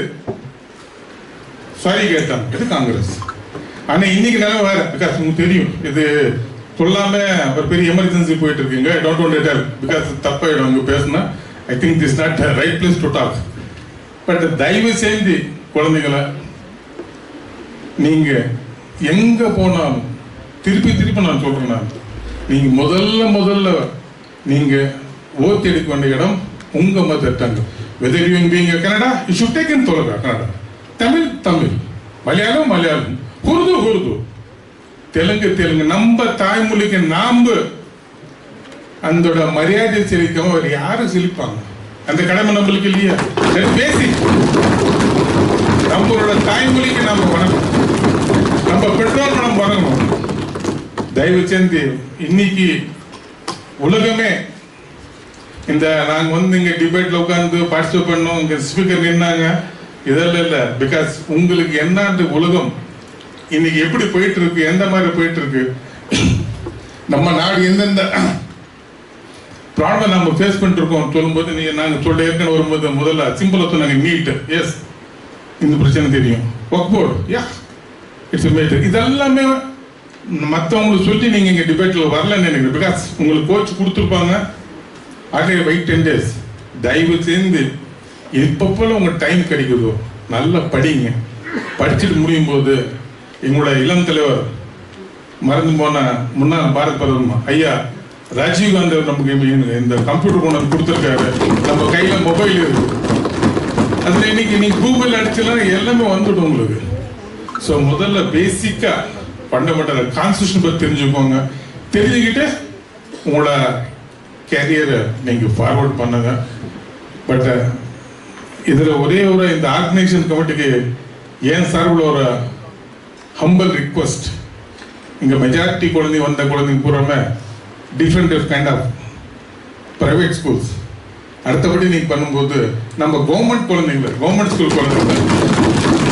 சாரி கேட்டாங்க. இது காங்கிரஸ். ஆனா இன்னைக்கு நிலைமை வேற. பிகாஸ் உங்களுக்கு தெரியும், இது சொல்லாம ஒரு பெரிய எமர்ஜென்சி போயிட்டு இருக்கீங்க. I don't want to tell because தப்பாயிடும் அங்க பேசினா. I think this is not the right place to talk. But தயவு செய்து குழந்தைகளை, நீங்க எங்க போனாலும் திருப்பி நான் சொல்றேன், நீங்க முதல்ல நீங்க ஓத்தி எடுக்க வேண்டிய இடம் உங்க mother tongue. Whether you being a Canada, you should take in Kannada, Tamil, Malayalam, Urdu, Telugu. நம்ம தாய்மொழிக்கு நாம அதோட மரியாதை செலுத்தாம வேற யாரும் செலுப்பாங்க? அந்த கடமை நம்மளுக்கு இல்லையா? பேசிக். நம்மளோட தாய்மொழிக்கு நாம வணக்கம், நம்ம பெற்றோர் நம்ம வணங்கணும். தயவு செஞ்சு இன்னைக்கு உலகமே இந்த நாங்க வந்து இங்க டிபேட்ல உட்கார்ந்து பார்ட்டிசிபேட் பண்ணோம், இங்க ஸ்பீக்கர் நின்னாங்க, இதெல்லாம் இல்லை. பிகாஸ் உங்களுக்கு என்ன உலகம் இன்னைக்கு எப்படி போயிட்டு இருக்கு, எந்த மாதிரி போயிட்டு இருக்கு, நம்ம நாடு எந்தெந்த ப்ராப்ளம் நம்ம ஃபேஸ் பண்ணிட்டு இருக்கோம் சொல்லும்போது நாங்கள் சொல்ல ஏற்கனவே வரும்போது முதல்ல சிம்பிளா சொன்னாங்க நீட். எஸ், இந்த பிரச்சனை தெரியும். Work board, yeah, it's matter. இதெல்லாமே மற்றவங்களுக்கு சொல்லி நீங்க இங்க டிபேட்ல வரலன்னு நினைக்கிறேன். பிகாஸ் உங்களுக்கு கோச் கொடுத்துருப்பாங்க. அதே வெயிட் 10 days. தயவு சேர்ந்து எப்பப்போ உங்க டைம் கிடைக்குதோ நல்லா படிங்க. படிச்சுட்டு முடியும் போது எங்களோட இளம் தலைவர் மறந்து போன முன்னாள் பாரத பிரதமர் ஐயா ராஜீவ் காந்தி நமக்கு இந்த கம்ப்யூட்டர் கொண்டு வந்து கொடுத்துருக்காரு. நம்ம கையில மொபைல் இருக்கு. அதுல இன்னைக்கு நீங்க கூகுள் அடிச்சலாம் எல்லாமே வந்துடும் உங்களுக்கு. ஸோ முதல்ல பேசிக்கா ஃபண்டமெண்டல் கான்ஸ்டிடியூஷன் பற்றி தெரிஞ்சுக்கோங்க. தெரிஞ்சுக்கிட்டு உங்களோட கேரியரை நீங்க ஃபார்வர்ட் பண்ணுங்க. பட் இதுல ஒரே ஒரு இந்த ஆர்கனைசேஷன் கமிட்டிக்கு ஏன் சார்பில் ஒரு ஹம்பிள் ரிக்வெஸ்ட். இங்க மெஜாரிட்டி வந்த குழந்தைங்க பூராமே different kind of private schools. அடுத்தபடி நீங்க பண்ணும்போது நம்ம கவர்மெண்ட் குழந்தைங்க, கவர்மெண்ட் ஸ்கூல் குழந்தைங்க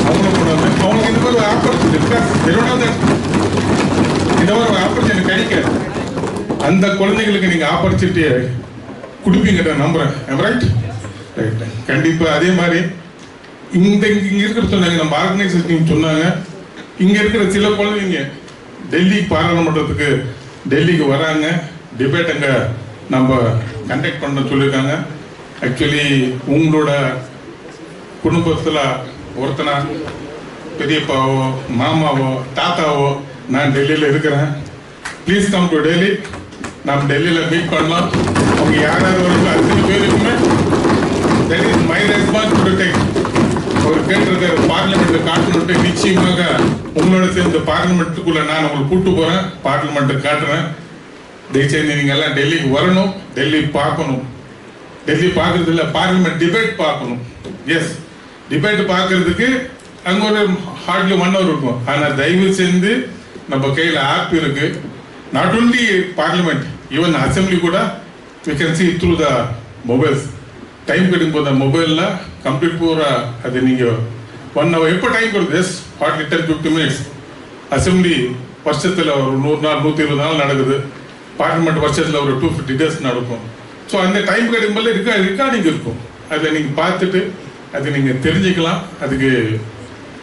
அவங்களுக்கு இந்த மாதிரி ஆப்பர்ச்சுனிட்டி கிடைக்காது. அந்த குழந்தைங்களுக்கு நீங்க ஆப்பர்ச்சுனிட்டி கொடுப்பீங்க நம்புறேன். ரைட்? ரைட், கண்டிப்பா. அதே மாதிரி இங்க இருக்கிற சொன்னாங்க, நம்ம ஆர்கனைசேஷன் சொன்னாங்க, இங்க இருக்கிற சில குழந்தைங்க டெல்லி பாராளுமன்றத்துக்கு டெல்லிக்கு வராங்க. டிபேட் அங்கே நம்ம கண்டக்ட் பண்ண சொல்லியிருக்காங்க. ஆக்சுவலி உங்களோட குடும்பத்தில் ஒருத்தனா பெரியப்பாவோ மாமாவோ தாத்தாவோ நான் டெல்லியில் இருக்கிறேன். Please come to Delhi. நம்ம டெல்லியில் மீட் பண்ணலாம். அவங்க யாராவது ஒரு 5 பேருக்குமே தட் இஸ் மை ரெஸ்பான்சிபிலிட்டி. அவர் கேட்டிருக்காரு பார்லிமெண்ட்டு காட்டணுன்ட்டு. நிச்சயமாக உங்களோட சேர்ந்து பார்லிமெண்ட்டுக்குள்ளே நான் உங்களுக்கு கூப்பிட்டு போகிறேன், பார்லிமெண்ட்டு காட்டுறேன். தயவுசெய்து நீங்கள் எல்லாம் டெல்லிக்கு வரணும், டெல்லி பார்க்கணும். டெல்லி பார்க்கறது இல்லை, பார்லிமெண்ட் டிபேட் பார்க்கணும். எஸ், டிபேட் பார்க்கறதுக்கு அங்கே ஒரு ஹார்ட்லி 1 hour இருக்கும். ஆனால் தயவு செஞ்சு நம்ம கையில் ஆப் இருக்கு. Not only parliament, even assembly கூட we can see through the mobiles. Time கிடைக்கும் போது மொபைலில் கம்ப்ளீட் பூரா அது நீங்கள் 1 hour எப்போ டைம் கொடுக்குது, எஸ் ஹார்ட்லி 10-15 minutes. அசம்பிளி வருஷத்தில் ஒரு 100 நாள் 120 நாள் நடக்குது. பார்லிமெண்ட் வருஷத்தில் ஒரு 250 days நடக்கும். ஸோ அந்த டைம் கிடைக்கும்போது ரெக்கார்டிங் இருக்கும். அதை நீங்கள் பார்த்துட்டு அதை நீங்கள் தெரிஞ்சுக்கலாம். அதுக்கு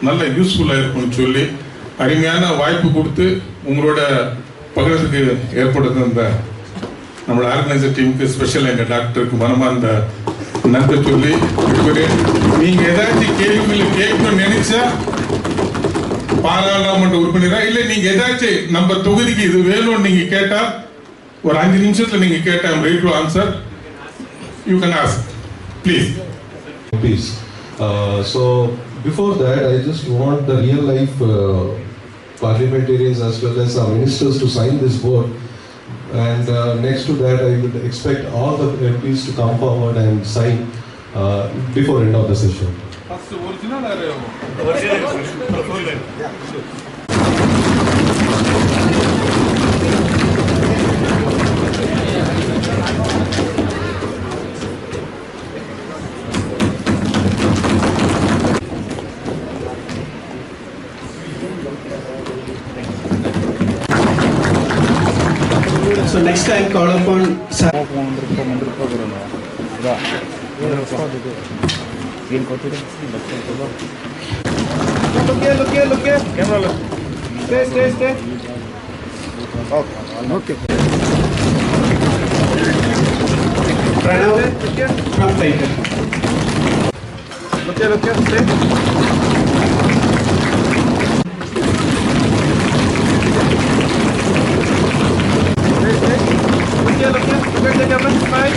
நல்ல யூஸ்ஃபுல்லாக இருக்கும்னு சொல்லி அருமையான வாய்ப்பு கொடுத்து உங்களோட பகிர்றதுக்கு ஏற்படுத்த இந்த நம்மளோட ஆர்கனைசர் டீமுக்கு ஸ்பெஷல் எங்கள் டாக்டருக்கு மனமார்ந்த நன்றி சொல்லி நீங்கள் ஏதாச்சும் கேள்விகளை கேட்கணும்னு நினைச்சா பாராளுமன்ற உறுப்பினரா இல்லை நீங்கள் ஏதாச்சும் நம்ம தொகுதிக்கு இது வேணும்னு நீங்கள் கேட்டால் ஒரு 5 நிமிஷத்தில் நீங்கள் கேட்டால் I'm ready to answer. You can ask please. Please. So before that, I just want the real life parliamentarians as well as our ministers to sign this vote. And next to that, I would expect all the MPs to come forward and sign before end of the session. First original or original? So next time call upon sir. Look here. Camera look. Stay. Okay. Pranav from Titan. Look here. Stay. Look at the camera. Smile.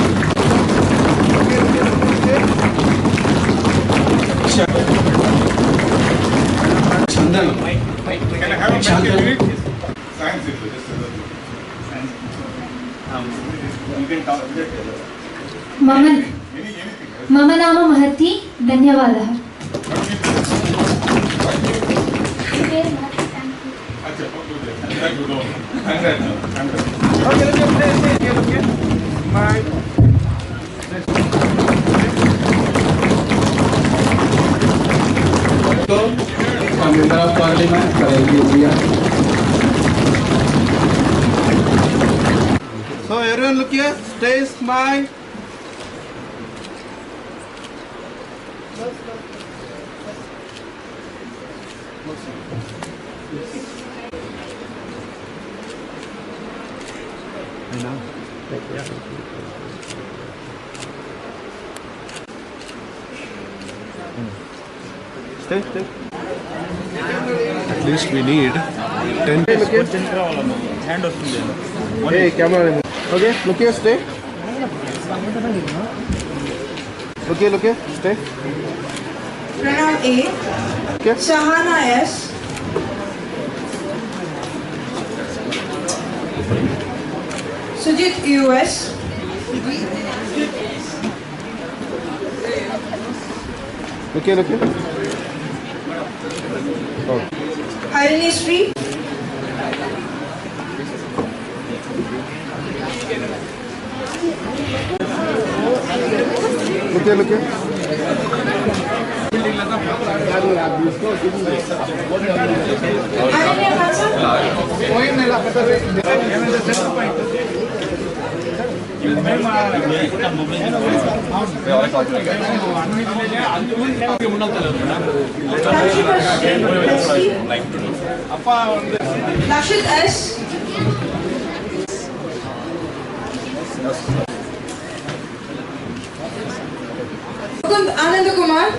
Okay. Chandan. Can I have a minute? Science it. मम नाम महती. धन्यवादः. Member of Parliament for India. So everyone look here, stay smile. Stay. At least we need 10 minutes. Hey, camera. Okay, look here, stay. Look here, stay. Pranav A. Okay. Shahana S. Sujit US. Look here. Oh. Harini Sri. Look here. Lakshit S. Anand Kumar.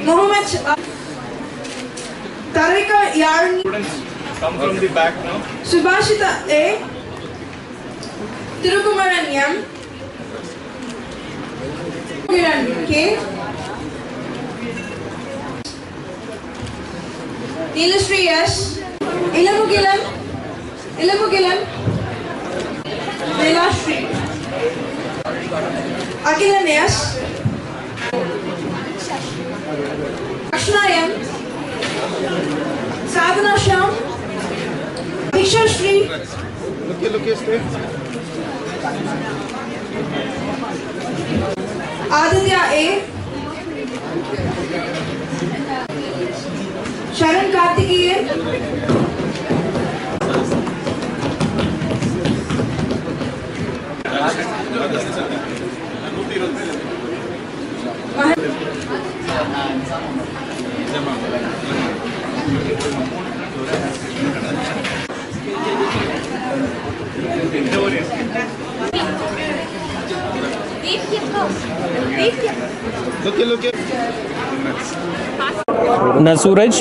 Mohammed Tarika Yarni. Come from the back now. Subhashita A. Tirukumaran M. Kiran K. Neelashri S. Ilamugilan Neelashri. Akilan S. Akshna M. Sadhana Sham. Diksha Shri. Look, stay. Aditya A. Sharan Karthikeyan. Look. நான் சூரஜ்.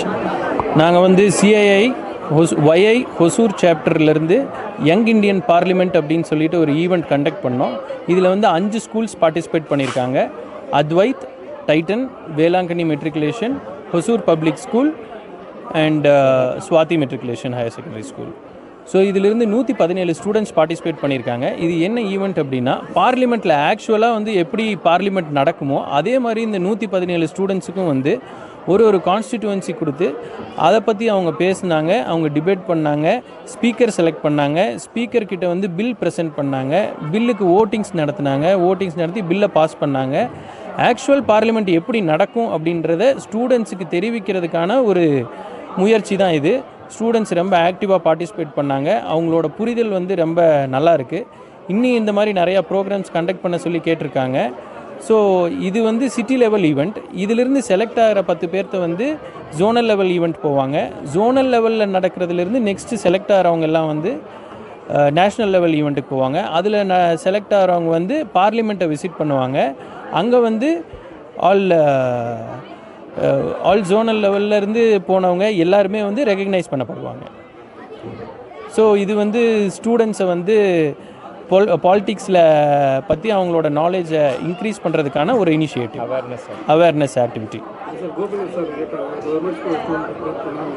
நாங்கள் வந்து CII YI Hosur சாப்டர்லேருந்து young Indian parliament அப்படின்னு சொல்லிட்டு ஒரு event conduct பண்ணோம். இதில் வந்து 5 ஸ்கூல்ஸ் பார்ட்டிசிபேட் பண்ணியிருக்காங்க. Advait, Titan, Velankanni matriculation, Hosur public school and Swathi matriculation higher secondary school. So இதிலிருந்து 117 ஸ்டூடெண்ட்ஸ் பார்ட்டிசிபேட் பண்ணியிருக்காங்க. இது என்ன ஈவெண்ட் அப்படின்னா, பார்லிமெண்ட்டில் ஆக்சுவலாக வந்து எப்படி பார்லிமெண்ட் நடக்குமோ அதே மாதிரி இந்த 117 ஸ்டூடெண்ட்ஸுக்கும் வந்து ஒரு கான்ஸ்டிடியூவன்சி கொடுத்து அதை பற்றி அவங்க பேசினாங்க, அவங்க டிபேட் பண்ணாங்க, ஸ்பீக்கர் செலக்ட் பண்ணாங்க, ஸ்பீக்கர்கிட்ட வந்து பில் ப்ரெசென்ட் பண்ணாங்க, பில்லுக்கு ஓட்டிங்ஸ் நடத்தி பில்லை பாஸ் பண்ணாங்க. ஆக்சுவல் பார்லிமெண்ட் எப்படி நடக்கும் அப்படின்றத ஸ்டூடெண்ட்ஸுக்கு தெரிவிக்கிறதுக்கான ஒரு முயற்சி தான் இது. ஸ்டூடெண்ட்ஸ் ரொம்ப ஆக்டிவாக பார்ட்டிசிபேட் பண்ணாங்க. அவங்களோட புரிதல் வந்து ரொம்ப நல்லா இருக்குது. இன்னும் இந்த மாதிரி நிறையா ப்ரோக்ராம்ஸ் கண்டக்ட் பண்ண சொல்லி கேட்டிருக்காங்க. ஸோ இது வந்து சிட்டி லெவல் ஈவெண்ட். இதிலிருந்து செலக்ட் ஆகிற 10 பேர்த்த வந்து ஜோனல் லெவல் ஈவெண்ட் போவாங்க. ஜோனல் லெவலில் நடக்கிறதுலேருந்து நெக்ஸ்ட்டு செலக்ட் ஆகிறவங்க எல்லாம் வந்து நேஷ்னல் லெவல் ஈவெண்ட்டுக்கு போவாங்க. அதில் செலக்ட் ஆகிறவங்க வந்து பார்லிமெண்ட்டை விசிட் பண்ணுவாங்க. அங்கே வந்து ஆல் ஜோனல் லெவல்லேருந்து போனவங்க எல்லாருமே வந்து ரெகக்னைஸ் பண்ணப்படுவாங்க. ஸோ இது வந்து ஸ்டூடெண்ட்ஸை வந்து பாலிட்டிக்ஸில் பற்றி அவங்களோட நாலேஜை இன்க்ரீஸ் பண்ணுறதுக்கான ஒரு இனிஷியேட்டிவ், அவேர்னஸ் ஆக்டிவிட்டி.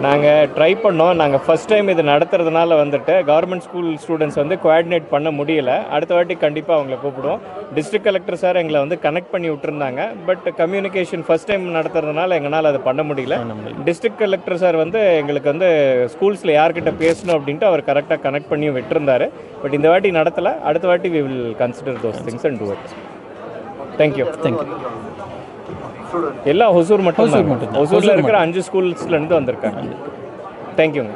நாங்கள் ட்ரை பண்ணோம். நாங்கள் ஃபஸ்ட் டைம் இது நடத்துறதுனால வந்துட்டு கவர்மெண்ட் ஸ்கூல் ஸ்டூடெண்ட்ஸ் வந்து கோஆர்டினேட் பண்ண முடியல. அடுத்த வாட்டி கண்டிப்பாக அவங்கள கூப்பிடுவோம். டிஸ்ட்ரிக்ட் கலெக்டர் சார் எங்களை வந்து கனெக்ட் பண்ணி விட்டுருந்தாங்க. பட் கம்யூனிகேஷன் ஃபஸ்ட் டைம் நடத்துறதுனால எங்களால் அதை பண்ண முடியல. டிஸ்ட்ரிக்ட் கலெக்டர் சார் வந்து எங்களுக்கு வந்து ஸ்கூல்ஸில் யார்கிட்ட பேசணும் அப்படின்ட்டு அவர் கரெக்டாக கனெக்ட் பண்ணியும் விட்டுருந்தார். பட் இந்த வாட்டி நடத்தலை. அடுத்த வாட்டி we will consider those things and do it. Thank you. எல்லாம் ஹொசூர் மட்டும். ஹொசூரில் இருக்கிற 5 ஸ்கூல்ஸ்லேருந்து வந்திருக்காங்க. தேங்க்யூங்க.